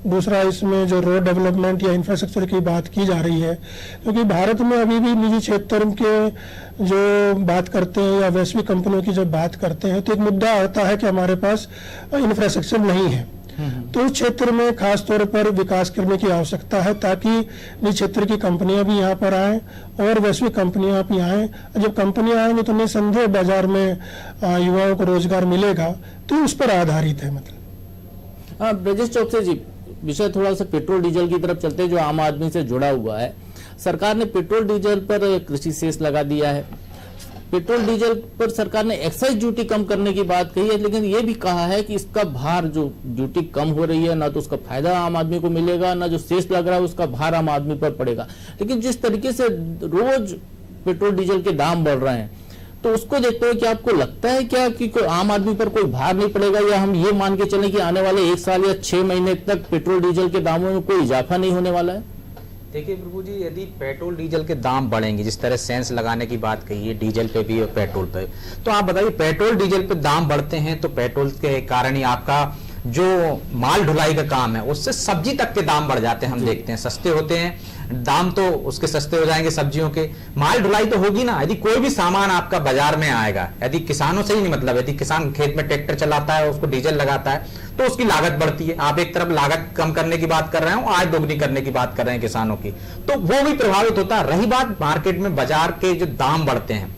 दूसरा, इसमें जो रोड डेवलपमेंट या इंफ्रास्ट्रक्चर की बात की जा रही है, क्योंकि भारत में अभी भी निजी क्षेत्र के जो बात करते हैं या वैश्विक कंपनियों की जब बात करते हैं तो एक मुद्दा आता है कि हमारे पास इंफ्रास्ट्रक्चर नहीं है। तो उस क्षेत्र में खास तौर पर विकास करने की आवश्यकता है ताकि निजी क्षेत्र की कंपनियां भी यहाँ पर आएं और वैश्विक कंपनियां भी आएं। जब कंपनियां आएंगी तो निसंदेह बाजार में युवाओं को रोजगार मिलेगा। तो उस पर आधारित है। मतलब ब्रजेश चौकसी जी, विषय थोड़ा सा पेट्रोल डीजल की तरफ चलते हैं जो आम आदमी से जुड़ा हुआ है। सरकार ने पेट्रोल डीजल पर कृषि सेस लगा दिया है। पेट्रोल डीजल पर सरकार ने एक्साइज ड्यूटी कम करने की बात कही है, लेकिन ये भी कहा है कि इसका भार, जो ड्यूटी कम हो रही है, ना तो उसका फायदा आम आदमी को मिलेगा, ना जो सेस लग रहा है उसका भार आम आदमी पर पड़ेगा। लेकिन जिस तरीके से रोज पेट्रोल डीजल के दाम बढ़ रहे हैं, तो उसको देखते हुए क्या आपको लगता है क्या कि आम आदमी पर कोई भार नहीं पड़ेगा, या हम ये मान के चलें कि आने वाले 1 साल या 6 महीने तक पेट्रोल डीजल के दामों में कोई इजाफा नहीं होने वाला है? देखिए प्रभु जी, यदि पेट्रोल डीजल के दाम बढ़ेंगे, जिस तरह सेंस लगाने की बात कही है डीजल पे भी और पेट्रोल पे, तो आप बताइए पेट्रोल डीजल पे दाम बढ़ते हैं तो पेट्रोल के कारण ही आपका जो माल ढुलाई का काम है उससे सब्जी तक के दाम बढ़ जाते हैं। हम देखते हैं सस्ते होते हैं दाम, तो उसके सस्ते हो जाएंगे सब्जियों के, माल ढुलाई तो होगी ना। यदि कोई भी सामान आपका बाजार में आएगा, यदि किसानों से ही नहीं मतलब, यदि किसान खेत में ट्रैक्टर चलाता है, उसको डीजल लगाता है, तो उसकी लागत बढ़ती है। आप एक तरफ लागत कम करने की बात कर रहे हैं, आय दोगुनी करने की बात कर रहे हैं किसानों की, तो वो भी प्रभावित होता है। रही बात मार्केट में बाजार के जो दाम बढ़ते हैं,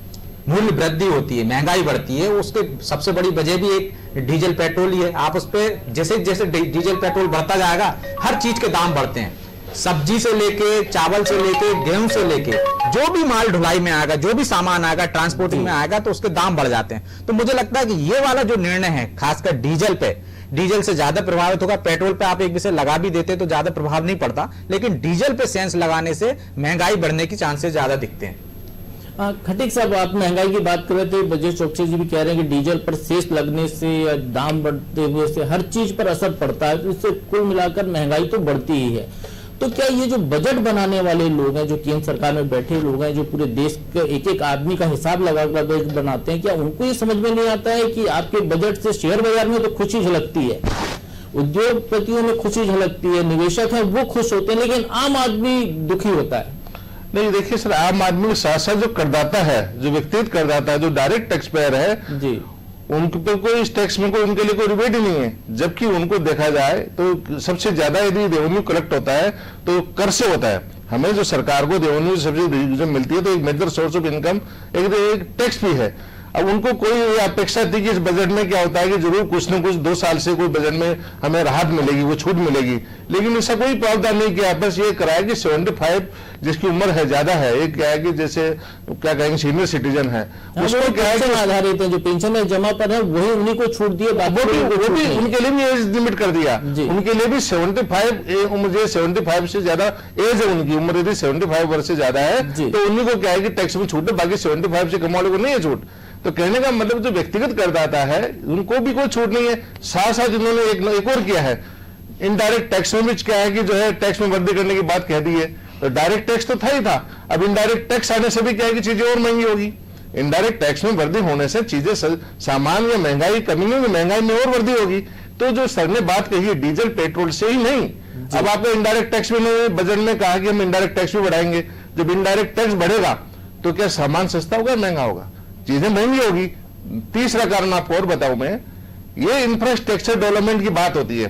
मूल्य वृद्धि होती है, महंगाई बढ़ती है, उसके सबसे बड़ी वजह भी एक डीजल पेट्रोल ही है। आप उस पर जैसे जैसे डीजल पेट्रोल बढ़ता जाएगा, हर चीज के दाम बढ़ते हैं, सब्जी से लेके, चावल से लेके, गेहूं से लेके, जो भी माल ढुलाई में आएगा, जो भी सामान आएगा, ट्रांसपोर्टिंग में आएगा, तो उसके दाम बढ़ जाते हैं। तो मुझे लगता है कि ये वाला जो निर्णय है, खासकर डीजल पे, डीजल से ज्यादा प्रभावित होगा। पेट्रोल पे आप एक विषय लगा भी देते तो ज्यादा प्रभाव नहीं पड़ता, लेकिन डीजल पे सेंस लगाने से महंगाई बढ़ने की चांसेस ज्यादा दिखते हैं। खटीक साहब, आप महंगाई की बात कर रहे थे, ब्रजेश चौकसी जी भी कह रहे हैं कि डीजल पर सेस लगने से या दाम बढ़ते हुए से हर चीज पर असर पड़ता है, तो इससे कुल मिलाकर महंगाई तो बढ़ती ही है। तो क्या ये जो बजट बनाने वाले लोग हैं, जो केंद्र सरकार में बैठे लोग हैं, जो पूरे देश के एक एक आदमी का हिसाब लगाकर बजट बनाते हैं, क्या उनको ये समझ में नहीं आता है कि आपके बजट से शेयर बाजार में तो खुशी झलकती है, उद्योगपतियों में खुशी झलकती है, निवेशक है वो खुश होते हैं, लेकिन आम आदमी दुखी होता है? नहीं, देखिए सर, आम आदमी के साथ साथ जो करदाता है, जो व्यक्तिगत करदाता है, जो डायरेक्ट टैक्स पेयर है जी, उनके पे कोई इस टैक्स में कोई उनके लिए कोई रिबेट ही नहीं है। जबकि उनको देखा जाए तो सबसे ज्यादा यदि रेवेन्यू कलेक्ट होता है तो कर से होता है। हमें जो सरकार को रेवेन्यू सबसे मिलती है तो एक मेजर सोर्स ऑफ इनकम एक टैक्स भी है। अब उनको कोई अपेक्षा थी कि इस बजट में क्या होता है कि जरूर कुछ न कुछ 2 साल से कोई बजट में हमें राहत मिलेगी, वो छूट मिलेगी, लेकिन ऐसा कोई प्रावधान नहीं किया। बस ये कराया कि 75 जिसकी उम्र है ज्यादा है, एक क्या है कि जैसे क्या कहेंगे सीनियर सिटीजन है, उसको क्या है आधारित है, जो पेंशन जमा पर है वही उन्हीं को छूट दिए, वो भी उनके लिए भी एज लिमिट कर दिया। उनके लिए भी 75 उम्र, 75 से ज्यादा एज है उनकी उम्र, यदि 75 वर्ष से ज्यादा है तो उन्हीं को क्या है कि टैक्स में छूट है, बाकी 75 से कम वाले को नहीं है छूट। तो कहने का मतलब जो व्यक्तिगत करदाता है उनको भी कोई छूट नहीं है। साथ साथ इन्होंने एक और किया है इनडायरेक्ट टैक्स में भी क्या है कि जो है टैक्स में वृद्धि करने की बात कह दी है, तो डायरेक्ट टैक्स तो था ही था, अब इनडायरेक्ट टैक्स आने से भी क्या है कि चीजें और महंगी होगी। इनडायरेक्ट टैक्स में वृद्धि होने से चीजें सामान या महंगाई कमी में, महंगाई में और वृद्धि होगी। तो जो सर ने बात कही है डीजल पेट्रोल से ही नहीं, अब आपको इनडायरेक्ट टैक्स भी बजट में कहा कि हम इनडायरेक्ट टैक्स भी बढ़ाएंगे। जब इनडायरेक्ट टैक्स बढ़ेगा तो क्या सामान सस्ता होगा, महंगा होगा, चीजें महंगी होगी। तीसरा कारण आपको और बताऊं मैं, ये इंफ्रास्ट्रक्चर डेवलपमेंट की बात होती है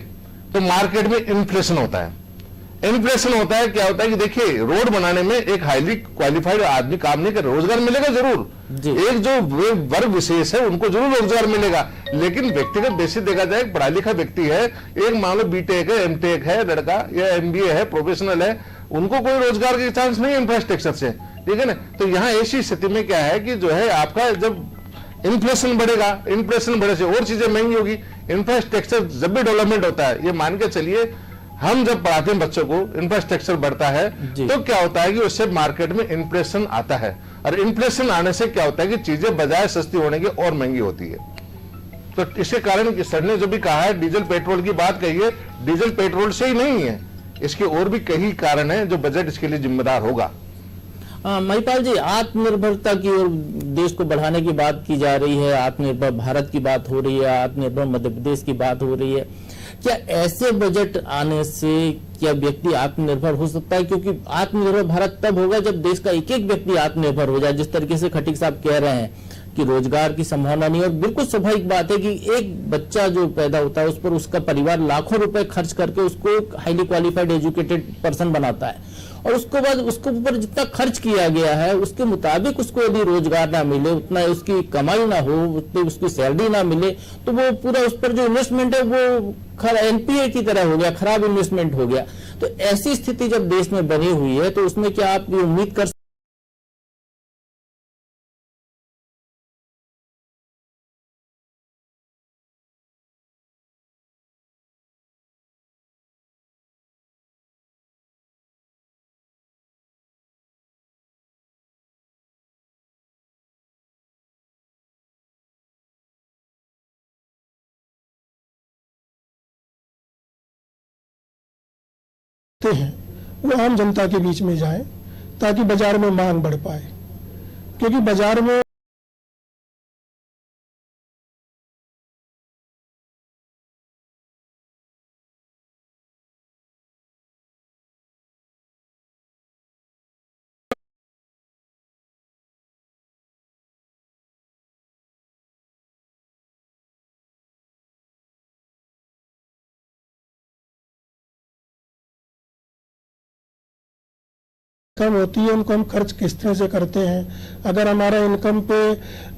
तो मार्केट में इन्फ्लेशन होता है। इन्फ्लेशन होता है, क्या होता है कि देखिए रोड बनाने में एक हाईली क्वालिफाइड आदमी काम नहीं कर, रोजगार मिलेगा जरूर, एक जो वर्ग विशेष है उनको जरूर रोजगार मिलेगा, लेकिन व्यक्तिगत बेसिस देखा जाए, पढ़ा लिखा व्यक्ति है, एक मान लो बीटेक है, एमटेक है लड़का या एमबीए है, प्रोफेशनल है, उनको कोई रोजगार के चांस नहीं है इंफ्रास्ट्रक्चर से, ठीक है ना। तो यहाँ ऐसी स्थिति में क्या है कि जो है आपका जब इन्फ्लेशन बढ़ेगा, इन्फ्लेशन बढ़ने से और चीजें महंगी होगी। इंफ्रास्ट्रक्चर जब भी डेवलपमेंट होता है, ये मान के चलिए हम जब पढ़ाते हैं बच्चों को, इंफ्रास्ट्रक्चर बढ़ता है तो क्या होता है कि उससे मार्केट में इन्फ्लेशन आता है, और इन्फ्लेशन आने से क्या होता है कि चीजें बजाय सस्ती होने की और महंगी होती है। तो इसके कारण सर ने जो भी कहा है डीजल पेट्रोल की बात कही है, डीजल पेट्रोल से ही नहीं है, इसके और भी कई कारण है जो बजट इसके लिए जिम्मेदार होगा। महिपाल जी, आत्मनिर्भरता की ओर देश को बढ़ाने की बात की जा रही है, आत्मनिर्भर भारत की बात हो रही है, आत्मनिर्भर मध्य प्रदेश की बात हो रही है। क्या ऐसे बजट आने से क्या व्यक्ति आत्मनिर्भर हो सकता है? क्योंकि आत्मनिर्भर भारत तब होगा जब देश का एक एक व्यक्ति आत्मनिर्भर हो जाए। जिस तरीके से खटीक साहब कह रहे हैं कि रोजगार की संभावना नहीं, और बिल्कुल स्वाभाविक बात है कि एक बच्चा जो पैदा होता है उस पर उसका परिवार लाखों रुपए खर्च करके उसको हाईली क्वालिफाइड एजुकेटेड पर्सन बनाता है, और उसके बाद उसके ऊपर जितना खर्च किया गया है उसके मुताबिक उसको यदि रोजगार ना मिले, उतना उसकी कमाई ना हो, उतनी उसकी सैलरी ना मिले, तो वो पूरा उस पर जो इन्वेस्टमेंट है वो एनपीए की तरह हो गया, खराब इन्वेस्टमेंट हो गया। तो ऐसी स्थिति जब देश में बनी हुई है तो उसमें क्या आप ये उम्मीद कर हैं वो आम जनता के बीच में जाए ताकि बाजार में मांग बढ़ पाए, क्योंकि बाजार में कम होती है, उनको हम खर्च किस तरह से करते हैं। अगर हमारा इनकम पे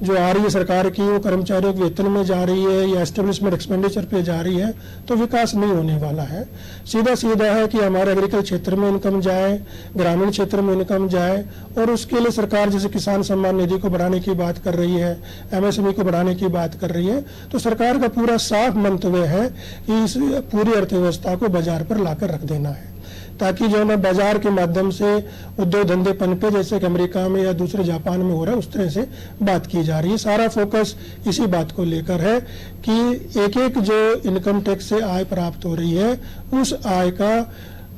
जो आ रही है सरकार की वो कर्मचारियों के वेतन में जा रही है या एस्टेब्लिशमेंट एक्सपेंडिचर पे जा रही है तो विकास नहीं होने वाला है। सीधा सीधा है कि हमारे एग्रीकल्चर क्षेत्र में इनकम जाए, ग्रामीण क्षेत्र में इनकम जाए, और उसके लिए सरकार जैसे किसान सम्मान निधि को बढ़ाने की बात कर रही है, एमएसएमई को बढ़ाने की बात कर रही है, तो सरकार का पूरा साफ मंतव्य है कि इस पूरी अर्थव्यवस्था को बाजार पर लाकर रख देना है, ताकि जो है बाजार के माध्यम से उद्योग धंधे पनपे, जैसे कि अमेरिका में या दूसरे जापान में हो रहा है उस तरह से बात की जा रही है। सारा फोकस इसी बात को लेकर है कि एक एक जो इनकम टैक्स से आय प्राप्त हो रही है उस आय का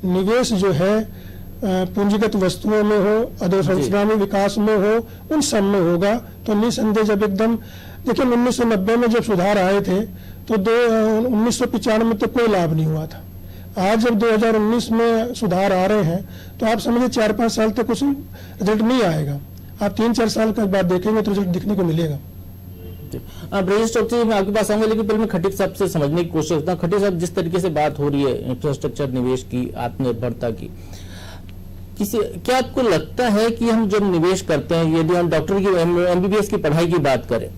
निवेश जो है पूंजीगत वस्तुओं में हो, अधोसंरचना में, विकास में हो, उन सब में होगा। तो निसंदेह जब एकदम देखिए 1990 में जब सुधार आए थे तो 1995 में तो कोई लाभ नहीं हुआ था। आज जब 2019 में सुधार आ रहे हैं तो आप समझिए 4-5 साल तक कुछ रिजल्ट नहीं आएगा, आप 3-4 साल के बाद देखेंगे तो रिजल्ट दिखने को मिलेगा। ब्रजेश चौधरी, मैं आपके पास आऊंगा, लेकिन पहले मैं खटीक साहब से समझने की कोशिश करता हूँ। खटीक साहब, जिस तरीके से बात हो रही है इंफ्रास्ट्रक्चर निवेश की, आत्मनिर्भरता की, क्या आपको लगता है कि हम जब निवेश करते हैं, यदि हम डॉक्टर की एमबीबीएस की पढ़ाई की बात करें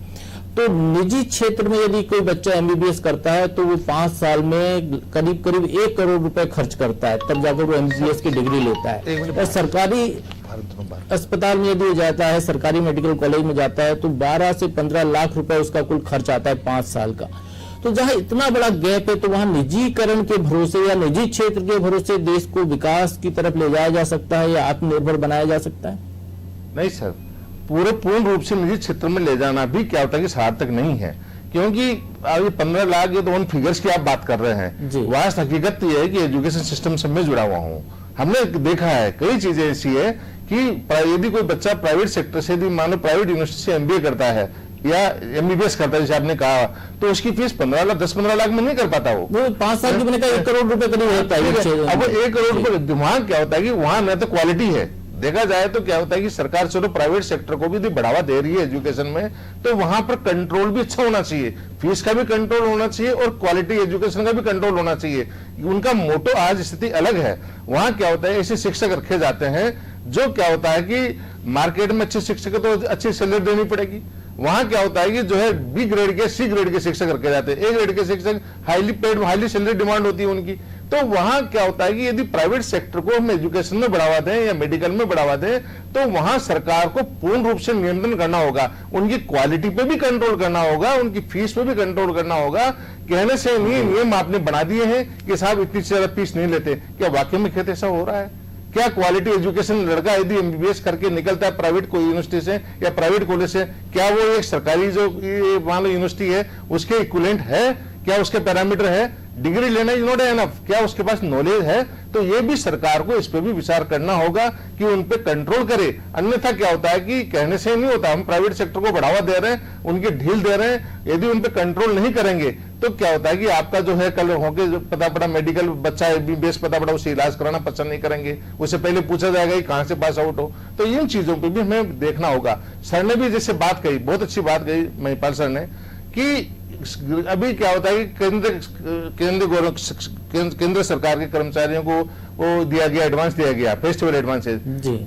तो निजी क्षेत्र में यदि कोई बच्चा एमबीबीएस करता है तो वो 5 साल में करीब करीब 1 करोड़ रुपए खर्च करता है, तब जाकर वो एमबीबीएस की डिग्री लेता है। और सरकारी अस्पताल में यदि जाता है, सरकारी मेडिकल कॉलेज में जाता है तो 12 से 15 लाख रुपए उसका कुल खर्च आता है 5 साल का। तो जहां इतना बड़ा गैप है तो वहां निजीकरण के भरोसे या निजी क्षेत्र के भरोसे देश को विकास की तरफ ले जाया जा सकता है या आत्मनिर्भर बनाया जा सकता है? नहीं सर, पूर्ण रूप से निजी क्षेत्र में ले जाना भी क्या होता है कि सार्थक नहीं है, क्योंकि अभी 15 लाख ये तो उन फिगर्स की आप बात कर रहे हैं, वास्तव हकीकत ये है कि एजुकेशन सिस्टम से मैं जुड़ा हुआ हूँ। हमने देखा है कई चीजें ऐसी है कि यदि कोई बच्चा प्राइवेट सेक्टर से, यदि मान लो प्राइवेट यूनिवर्सिटी से MBA करता है या MBBS करता है जैसे आपने कहा, तो उसकी फीस 15 लाख 10-15 लाख में नहीं कर पाता वो 5 साल की मैंने कहा 1 करोड़ रुपए करीब होता है। अब 1 करोड़ रुपए दिमाग क्या होता है कि वहां न तो क्वालिटी है, देखा जाए तो क्या होता है कि सरकार चलो प्राइवेट सेक्टर को भी यदि बढ़ावा दे रही है एजुकेशन में, तो वहां पर कंट्रोल भी अच्छा होना चाहिए, फीस का भी कंट्रोल होना चाहिए और क्वालिटी एजुकेशन का भी कंट्रोल होना चाहिए। उनका मोटो आज स्थिति अलग है। वहां क्या होता है ऐसे शिक्षक रखे जाते हैं जो क्या होता है कि मार्केट में अच्छे शिक्षक तो अच्छी सैलरी देनी पड़ेगी, वहां क्या होता है कि जो है B ग्रेड के C ग्रेड के शिक्षक रखे जाते हैं, A ग्रेड के शिक्षक highly paid highly salary demand होती है उनकी। तो वहां क्या होता है कि यदि प्राइवेट सेक्टर को हम एजुकेशन में बढ़ावा दें या मेडिकल में बढ़ावा दें, तो वहां सरकार को पूर्ण रूप से नियंत्रण करना होगा, उनकी क्वालिटी पे भी कंट्रोल करना होगा, उनकी फीस पे भी कंट्रोल करना होगा। कहने से नहीं, नियम आपने बना दिए हैं कि साहब इतनी से ज्यादा फीस नहीं लेते, क्या वाकई में खेत ऐसा हो रहा है? क्या क्वालिटी एजुकेशन लड़का यदि MBBS करके निकलता है प्राइवेट कोई यूनिवर्सिटी से या प्राइवेट कॉलेज से, क्या वो एक सरकारी जो मान लो यूनिवर्सिटी है उसके इक्विवेलेंट है? क्या उसके पैरामीटर है? डिग्री लेना इज नॉट एनफ, क्या उसके पास नॉलेज है? तो ये भी सरकार को इस पे भी विचार करना होगा कि उन पे कंट्रोल करे। अन्यथा क्या होता है कि कहने से नहीं होता, हम प्राइवेट सेक्टर को बढ़ावा दे रहे हैं, उनकी ढील दे रहे हैं, यदि उन पे कंट्रोल नहीं करेंगे तो क्या होता है कि आपका जो है कल होके पता पड़ा मेडिकल बच्चा MBBS पता पड़ा उसे इलाज कराना पसंद नहीं करेंगे, उससे पहले पूछा जाएगा कि कहां से पास आउट हो। तो इन चीजों पे भी हमें देखना होगा। सर ने भी जैसे बात कही, बहुत अच्छी बात कही महिपाल सर ने, कि अभी क्या होता है कि केंद्र सरकार के कर्मचारियों को वो दिया गया एडवांस दिया गया, फेस्टिवल एडवांसेज,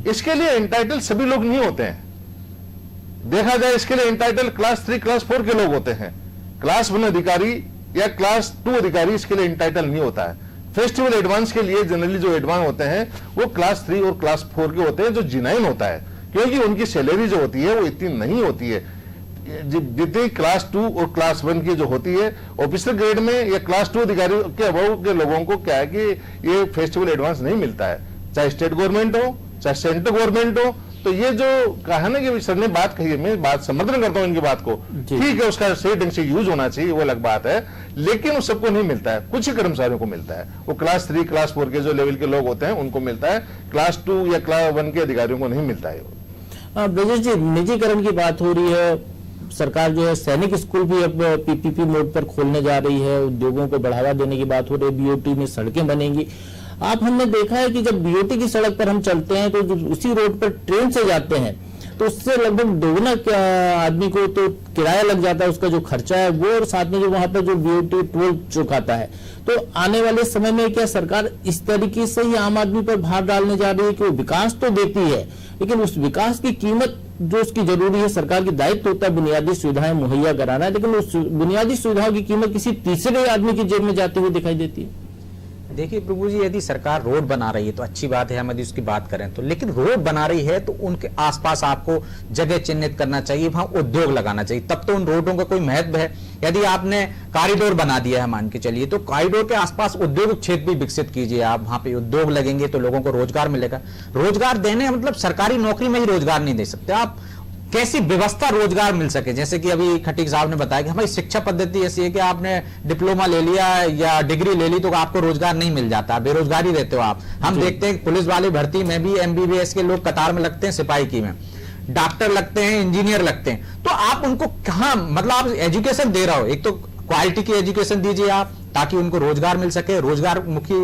इसके लिए एंटाइटल सभी लोग नहीं होते हैं। देखा जाए इसके लिए एंटाइटल क्लास 3 क्लास 4 के लोग होते हैं, क्लास 1 अधिकारी या क्लास 2 अधिकारी इसके लिए एंटाइटल नहीं होता है। फेस्टिवल एडवांस के लिए जनरली जो एडवांस होते हैं वो क्लास 3 और क्लास 4 के होते हैं, जो जिनाइन होता है, क्योंकि उनकी सैलरी जो होती है वो इतनी नहीं होती है जितनी क्लास 2 और क्लास 1 की जो होती है। ऑफिसर ग्रेड में या क्लास 2 अधिकारी के अभाव के लोगों को क्या है कि ये फेस्टिवल एडवांस नहीं मिलता है, चाहे स्टेट गवर्नमेंट हो चाहे सेंट्रल गवर्नमेंट हो। तो ये जो कहा ना कि सर ने बात कही है, मैं बात समर्थन करता हूं इनकी बात को, ठीक है उसका सही ढंग से यूज होना चाहिए, वो अलग बात है, लेकिन उस सबको नहीं मिलता है, कुछ ही कर्मचारियों को मिलता है। वो क्लास 3 क्लास 4 के जो लेवल के लोग होते हैं उनको मिलता है, क्लास 2 या क्लास 1 के अधिकारियों को नहीं मिलता है। ब्रजेश जी, निजीकरण की बात हो रही है, सरकार जो है सैनिक स्कूल भी अब PPP मोड पर खोलने जा रही है, उद्योगों को बढ़ावा देने की बात हो रही है, BOT में सड़कें बनेंगी। आप हमने देखा है कि जब BOT की सड़क पर हम चलते हैं तो उसी रोड पर ट्रेन से जाते हैं तो उससे लगभग दोगुना आदमी को तो किराया लग जाता है, उसका जो खर्चा है वो, और साथ में जो वहां पर जो BOT टोल चुकाता है। तो आने वाले समय में क्या सरकार इस तरीके से ही आम आदमी पर भार डालने जा रही है कि वो विकास तो देती है लेकिन उस विकास की कीमत जो उसकी जरूरी है, सरकार की दायित्व होता है बुनियादी सुविधाएं मुहैया कराना, लेकिन उस बुनियादी सुविधाओं की कीमत किसी तीसरे आदमी की जेब में जाती हुई दिखाई देती है। देखिए प्रभु जी, यदि सरकार रोड बना रही है तो अच्छी बात है, हम यदि उसकी बात करें तो, लेकिन रोड बना रही है तो उनके आसपास आपको जगह चिन्हित करना चाहिए, वहां उद्योग लगाना चाहिए, तब तो उन रोडों का कोई महत्व है। यदि आपने कॉरिडोर बना दिया है मान के चलिए, तो कॉरिडोर के आसपास उद्योग क्षेत्र भी विकसित कीजिए आप, वहां पे उद्योग लगेंगे तो लोगों को रोजगार मिलेगा। रोजगार देने मतलब सरकारी नौकरी में ही रोजगार नहीं दे सकते आप, कैसी व्यवस्था रोजगार मिल सके। जैसे कि अभी खटीक साहब ने बताया कि हमारी शिक्षा पद्धति ऐसी है कि आपने डिप्लोमा ले लिया या डिग्री ले ली तो आपको रोजगार नहीं मिल जाता, बेरोजगारी रहते हो आप। हम देखते हैं पुलिस वाली भर्ती में भी MBBS के लोग कतार में लगते हैं, सिपाही की में डॉक्टर लगते हैं, इंजीनियर लगते हैं। तो आप उनको कहां, मतलब आप एजुकेशन दे रहे हो, एक तो क्वालिटी की एजुकेशन दीजिए आप ताकि उनको रोजगार मिल सके, रोजगार मुखी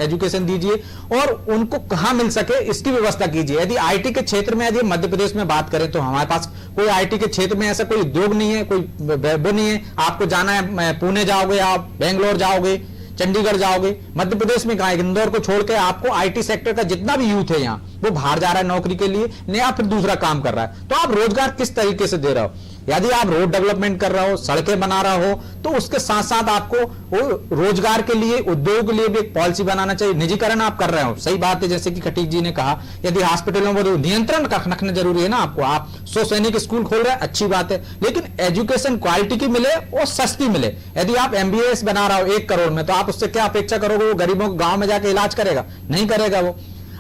एजुकेशन दीजिए, और उनको कहां मिल सके इसकी व्यवस्था कीजिए। यदि IT के क्षेत्र में, यदि मध्य प्रदेश में बात करें तो हमारे पास कोई IT के क्षेत्र में ऐसा कोई उद्योग नहीं है, कोई वो नहीं है। आपको जाना है, पुणे जाओगे आप, बेंगलोर जाओगे, चंडीगढ़ जाओगे, मध्य प्रदेश में कहा, इंदौर को छोड़ के आपको IT सेक्टर का जितना भी यूथ है यहाँ वो बाहर जा रहा है नौकरी के लिए, या फिर दूसरा काम कर रहा है। तो आप रोजगार किस तरीके से दे रहे हो? यदि आप रोड डेवलपमेंट कर रहे हो, सड़कें बना रहा हो, तो उसके साथ साथ आपको वो रोजगार के लिए, उद्योग के लिए भी एक पॉलिसी बनाना चाहिए। निजीकरण आप कर रहे हो, सही बात है, जैसे कि खटीक जी ने कहा, यदि हॉस्पिटलों में नियंत्रण रखना जरूरी है ना आपको। आप 100 सैनिक स्कूल खोल रहे हैं, अच्छी बात है, लेकिन एजुकेशन क्वालिटी की मिले और सस्ती मिले। यदि आप MBBS बना रहा हो 1 करोड़ में, तो आप उससे क्या अपेक्षा करोगे? वो गरीबों को गांव में जाके इलाज करेगा? नहीं करेगा वो।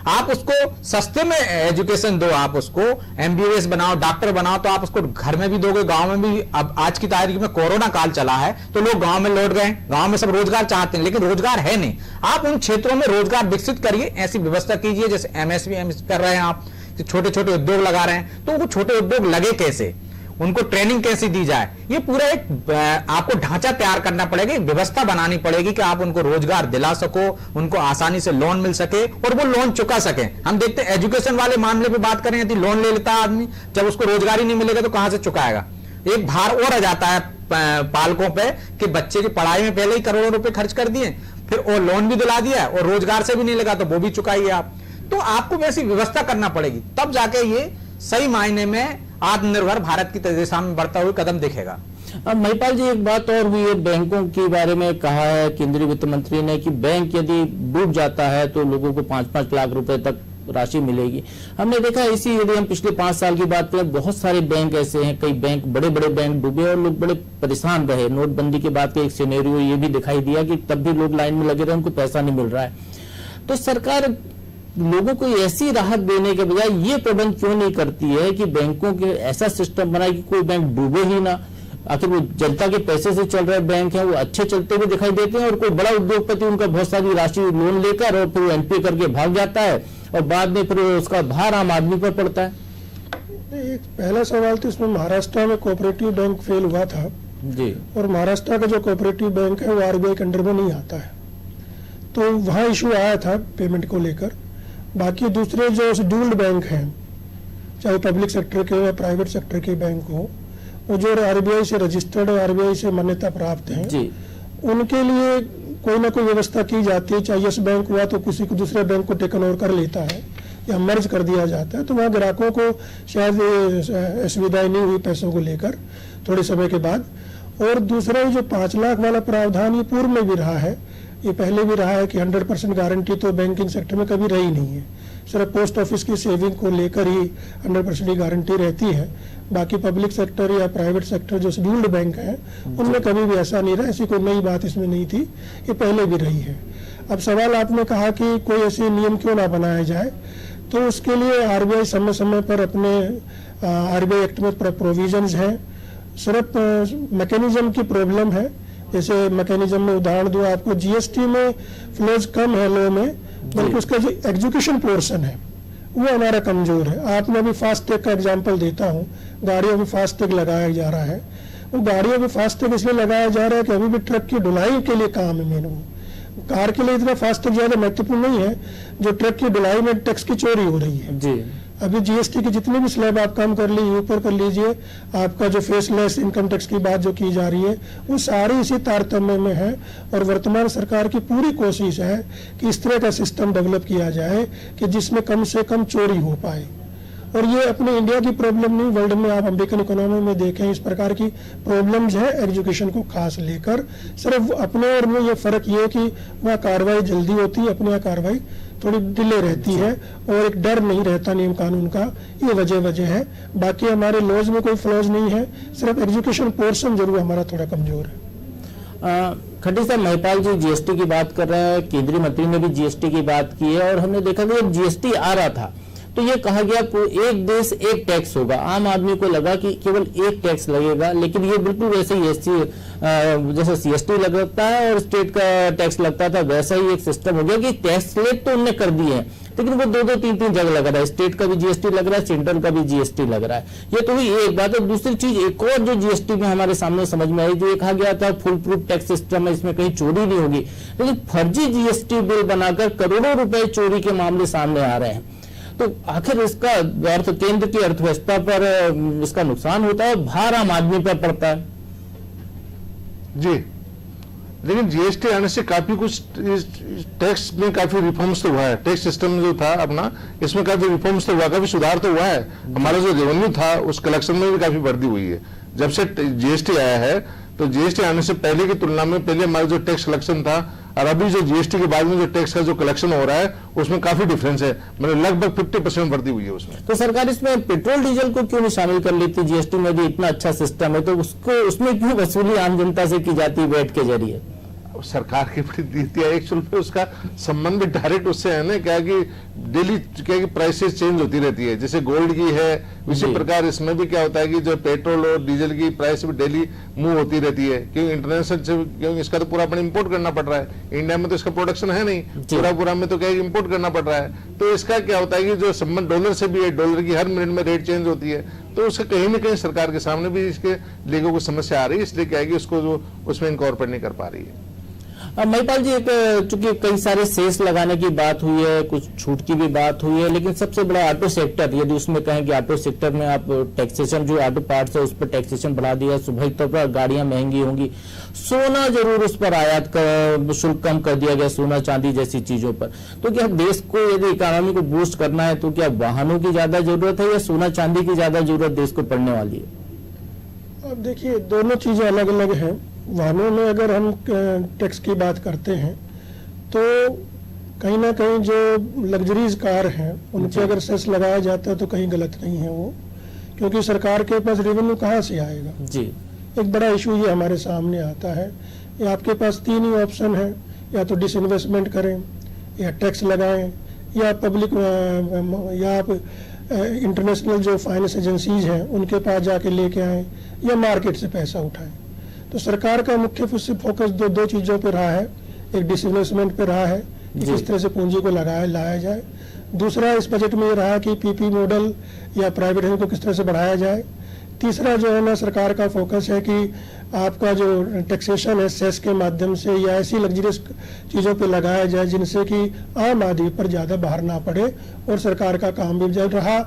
आप उसको सस्ते में एजुकेशन दो, आप उसको MBBS बनाओ, डॉक्टर बनाओ, तो आप उसको घर में भी दोगे, गांव में भी। अब आज की तारीख में कोरोना काल चला है तो लोग गांव में लौट गए, गांव में सब रोजगार चाहते हैं, लेकिन रोजगार है नहीं। आप उन क्षेत्रों में रोजगार विकसित करिए, ऐसी व्यवस्था कीजिए जैसे MSP कर रहे हैं आप, छोटे छोटे उद्योग लगा रहे हैं, तो वो छोटे उद्योग लगे कैसे, उनको ट्रेनिंग कैसी दी जाए, ये पूरा एक आपको ढांचा तैयार करना पड़ेगा, एक व्यवस्था बनानी पड़ेगी कि आप उनको रोजगार दिला सको, उनको आसानी से लोन मिल सके और वो लोन चुका सके। हम देखते हैं एजुकेशन वाले मामले पे बात करें, यदि लोन ले लेता है आदमी, जब उसको रोजगार ही नहीं मिलेगा तो कहां से चुकाएगा। एक भार और आ जाता है पालकों पे कि बच्चे की पढ़ाई में पहले ही करोड़ों रुपए खर्च कर दिए, फिर वो लोन भी दिला दिया और रोजगार से भी नहीं लगा तो वो भी चुकाइए आप। तो आपको वैसी व्यवस्था करना पड़ेगी, तब जाके ये सही मायने में आत्मनिर्भर भारत की दिशा में बढ़ता हुआ कदम दिखेगा। अब महिपाल जी, एक बात और हुई है, बैंकों के बारे में कहा है केंद्रीय वित्त मंत्री ने कि बैंक यदि डूब जाता है तो लोगों को 5-5 लाख रुपए तक राशि मिलेगी। हमने देखा इसी, यदि हम पिछले 5 साल की बात करें, बहुत सारे बैंक ऐसे हैं, कई बैंक बड़े बड़े बैंक डूबे और लोग बड़े परेशान रहे। नोटबंदी के बाद का एक सिनेरियो ये भी दिखाई दिया कि तब भी लोग लाइन में लगे रहे, उनको पैसा नहीं मिल रहा है। तो सरकार लोगों को ऐसी राहत देने के बजाय ये प्रबंध क्यों नहीं करती है कि बैंकों के ऐसा सिस्टम बनाए कि कोई बैंक डूबे ही ना। आखिर वो जनता के पैसे से चल रहे बैंक हैं, वो अच्छे चलते हुए दिखाई देते हैं, और कोई बड़ा उद्योगपति उनका बहुत सारी राशि लोन लेकर और फिर NPA करके भाग जाता है और बाद में फिर उसका भार आम आदमी पर पड़ता है। एक पहला सवाल तो इसमें महाराष्ट्र में कोऑपरेटिव बैंक फेल हुआ था जी, और महाराष्ट्र का जो कोऑपरेटिव बैंक है वो RBI के अंडर में नहीं आता है, तो वहाँ इशू आया था पेमेंट को लेकर। बाकी दूसरे जो शेड्यूल्ड बैंक हैं, चाहे पब्लिक सेक्टर के या प्राइवेट सेक्टर के बैंक हो, वो जो RBI से रजिस्टर्ड और RBI से मान्यता प्राप्त हैं जी, उनके लिए कोई ना कोई व्यवस्था की जाती है। चाहे यस बैंक हुआ तो किसी को दूसरे बैंक को टेकन ओवर कर लेता है या मर्ज कर दिया जाता है, तो वहाँ ग्राहकों को शायद असुविधाएं नहीं हुई पैसों को लेकर थोड़े समय के बाद। और दूसरा जो 5 लाख वाला प्रावधान ये पूर्व में भी रहा है, ये पहले भी रहा है कि 100% गारंटी तो बैंकिंग सेक्टर में कभी रही नहीं है। सिर्फ पोस्ट ऑफिस की सेविंग को लेकर ही 100% की गारंटी रहती है। बाकी पब्लिक सेक्टर या प्राइवेट सेक्टर जो शेड्यूल्ड बैंक है उनमें कभी भी ऐसा नहीं रहा, ऐसी कोई नई बात इसमें नहीं थी, ये पहले भी रही है। अब सवाल आपने कहा कि कोई ऐसे नियम क्यों ना बनाया जाए, तो उसके लिए RBI समय समय पर अपने RBI एक्ट में प्रोविजंस हैं। सिर्फ मैकेनिज्म की प्रॉब्लम है। जैसे मैकेनिज्म में उदाहरण दूं आपको, GST में फ्लोज कम है लो में, बल्कि उसका जो एग्जीक्यूशन पोर्शन है वो हमारा कमजोर है। आपने अभी फास्टैग का एग्जांपल देता हूँ, गाड़ियों में फास्टैग लगाया जा रहा है। वो गाड़ियों में फास्टैग इसलिए लगाया जा रहा है कि अभी भी ट्रक की ढुलाई के लिए काम है। मेन वो कार के लिए इतना फास्टैग ज्यादा महत्वपूर्ण नहीं है, जो ट्रक की ढुलाई में टैक्स की चोरी हो रही है जी। अभी GST की जितनी भी स्लैब आप कम कर लीजिए, ऊपर कर लीजिए, आपका जो फेसलेस इनकम टैक्स की बात जो की जा रही है वो सारी इसी तारतम्य में है। और वर्तमान सरकार की पूरी कोशिश है कि इस तरह का सिस्टम डेवलप किया जाए कि जिसमें कम से कम चोरी हो पाए। और ये अपने इंडिया की प्रॉब्लम नहीं, वर्ल्ड में आप अमेरिकन इकोनॉमी में देखें इस प्रकार की प्रॉब्लम्स है एजुकेशन को खास लेकर। सिर्फ अपने और में ये फर्क ये है कि वहाँ कार्रवाई जल्दी होती है, अपने यहाँ कार्रवाई थोड़ी डिले रहती है और एक डर नहीं रहता नियम कानून का, ये वजह है। बाकी हमारे लॉज में कोई फ्लॉज नहीं है, सिर्फ एजुकेशन पोर्शन जरूर हमारा थोड़ा कमजोर है। खट्टी साहब, महिपाल जी GST की बात कर रहे हैं, केंद्रीय मंत्री ने भी GST की बात की है, और हमने देखा कि जब GST आ रहा था तो ये कहा गया एक देश एक टैक्स होगा। आम आदमी को लगा कि केवल एक टैक्स लगेगा, लेकिन ये बिल्कुल वैसे ही जैसे CST लगता है और स्टेट का टैक्स लगता था, वैसा ही एक सिस्टम हो गया कि टैक्स रेट तो उन्होंने कर दिए हैं, लेकिन वो 2-3 जगह लग रहा है। स्टेट का भी GST लग रहा है, सेंट्रल का भी GST लग रहा है। ये तो हुई एक बात है। दूसरी चीज एक और जो GST में हमारे सामने समझ में आई, जो कहा गया था फुल प्रूफ टैक्स सिस्टम है, इसमें कहीं चोरी नहीं होगी, लेकिन फर्जी GST बिल बनाकर करोड़ों रुपए चोरी के मामले सामने आ रहे हैं। तो आखिर इसका अर्थ केंद्र की अर्थव्यवस्था पर इसका नुकसान होता है, भार आम आदमी पर पड़ता है। जी, लेकिन GST आने से काफी कुछ टैक्स में काफी रिफॉर्म्स तो हुआ है। टैक्स सिस्टम जो था अपना, इसमें काफी रिफॉर्म्स तो हुआ, काफी सुधार तो हुआ है। हमारा जो रेवेन्यू था उस कलेक्शन में भी काफी वृद्धि हुई है जब से GST आया है। तो GST आने से पहले की तुलना में पहले हमारा जो टैक्स कलेक्शन था और अभी जो GST के बाद में जो टैक्स का जो कलेक्शन हो रहा है उसमें काफी डिफरेंस है, मतलब लगभग 50% वृद्धि हुई है उसमें। तो सरकार इसमें पेट्रोल डीजल को क्यों नहीं शामिल कर लेती? GST में भी इतना अच्छा सिस्टम है तो उसको उसमें क्यों वसूली आम जनता से की जाती है वैट के जरिए? सरकार की बड़ी नीति है। एक्चुअल में उसका संबंध भी डायरेक्ट उससे है ना, क्या कि डेली क्या कि प्राइसेस चेंज होती रहती है, जैसे गोल्ड की है उसी प्रकार इसमें भी क्या होता है कि जो पेट्रोल और डीजल की प्राइस भी डेली मूव होती रहती है, क्योंकि इंटरनेशनल से, क्योंकि इसका तो पूरा अपने इंपोर्ट करना पड़ रहा है, इंडिया में तो इसका प्रोडक्शन है नहीं, पूरा में तो क्या इंपोर्ट करना पड़ रहा है। तो इसका क्या होता है कि जो संबंध डॉलर से भी है, डॉलर की हर मिनट में रेट चेंज होती है, तो उसका कहीं ना कहीं सरकार के सामने भी इसके लोगों को समस्या आ रही है, इसलिए क्या है कि उसको जो उसमें इनकॉर्पोरेट नहीं कर पा रही है। महिपाल जी, चूंकि कई सारे सेस लगाने की बात हुई है, कुछ छूट की भी बात हुई है, लेकिन सबसे बड़ा ऑटो सेक्टर, यदि उसमें कहें कि ऑटो सेक्टर में आप टैक्सेशन जो ऑटो पार्ट्स है उस पर टैक्सेशन बढ़ा दिया, स्वाभाविक तौर पर गाड़ियां महंगी होंगी, सोना जरूर उस पर आयात का शुल्क कम कर दिया गया, सोना चांदी जैसी चीजों पर। तो क्या देश को यदि इकोनॉमी को बूस्ट करना है तो क्या वाहनों की ज्यादा जरूरत है या सोना चांदी की ज्यादा जरूरत देश को पड़ने वाली है? अब देखिए, दोनों चीजें अलग अलग हैं। वाहनों में अगर हम टैक्स की बात करते हैं तो कहीं ना कहीं जो लग्जरीज कार हैं उन पर अगर सेस लगाया जाता है तो कहीं गलत नहीं है वो, क्योंकि सरकार के पास रेवेन्यू कहाँ से आएगा जी। एक बड़ा इशू ये हमारे सामने आता है। या आपके पास 3 ही ऑप्शन है, या तो डिसइन्वेस्टमेंट करें, या टैक्स लगाएं, या पब्लिक या आप इंटरनेशनल जो फाइनेंस एजेंसीज हैं उनके पास जाके लेके आए, या मार्केट से पैसा उठाएं। तो सरकार का मुख्य फोकस दो चीजों पे रहा है। एक डिसइन्वेस्टमेंट पे रहा है कि किस तरह से पूंजी को लाया जाए। दूसरा इस बजट में ये रहा कि पीपी मॉडल या प्राइवेट को किस तरह से बढ़ाया जाए। तीसरा जो है ना, सरकार का फोकस है कि आपका जो टैक्सेशन है सेस के माध्यम से या ऐसी लग्जरियस चीज़ों पे लगाया जाए जिनसे कि आम आदमी पर ज़्यादा भार ना पड़े और सरकार का काम भी जल रहा।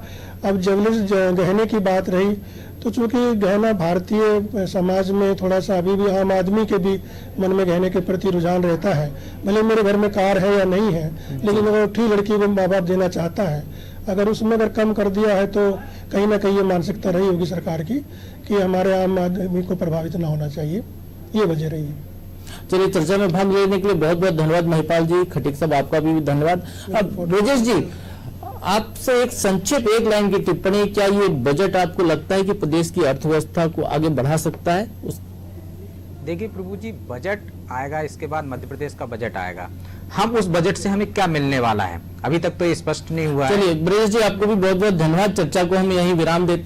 अब ज्वेलरीज गहने की बात रही तो चूंकि गहना भारतीय समाज में थोड़ा सा अभी भी आम आदमी के भी मन में गहने के प्रति रुझान रहता है। भले मेरे घर में कार है या नहीं है, लेकिन अगर उठी लड़की को माँ बाप देना चाहता है, अगर उसमें अगर कम कर दिया है तो कहीं ना कहीं ये मानसिकता रही होगी सरकार की कि हमारे आम आदमी को प्रभावित ना होना चाहिए, ये वजह रही है। चलिए, चर्चा में भाग लेने के लिए बहुत बहुत धन्यवाद महिपाल जी। खटीक साहब, आपका भी धन्यवाद। अब ब्रजेश जी, आपसे एक संक्षिप्त एक लाइन की टिप्पणी, क्या ये बजट आपको लगता है कि प्रदेश की अर्थव्यवस्था को आगे बढ़ा सकता है? देखिए प्रभु जी, बजट आएगा, इसके बाद मध्य प्रदेश का बजट आएगा। हम उस बजट से हमें क्या मिलने वाला है अभी तक तो ये स्पष्ट नहीं हुआ है। चलिए ब्रजेश जी, आपको भी बहुत बहुत धन्यवाद। चर्चा को हम यहीं विराम देते हैं।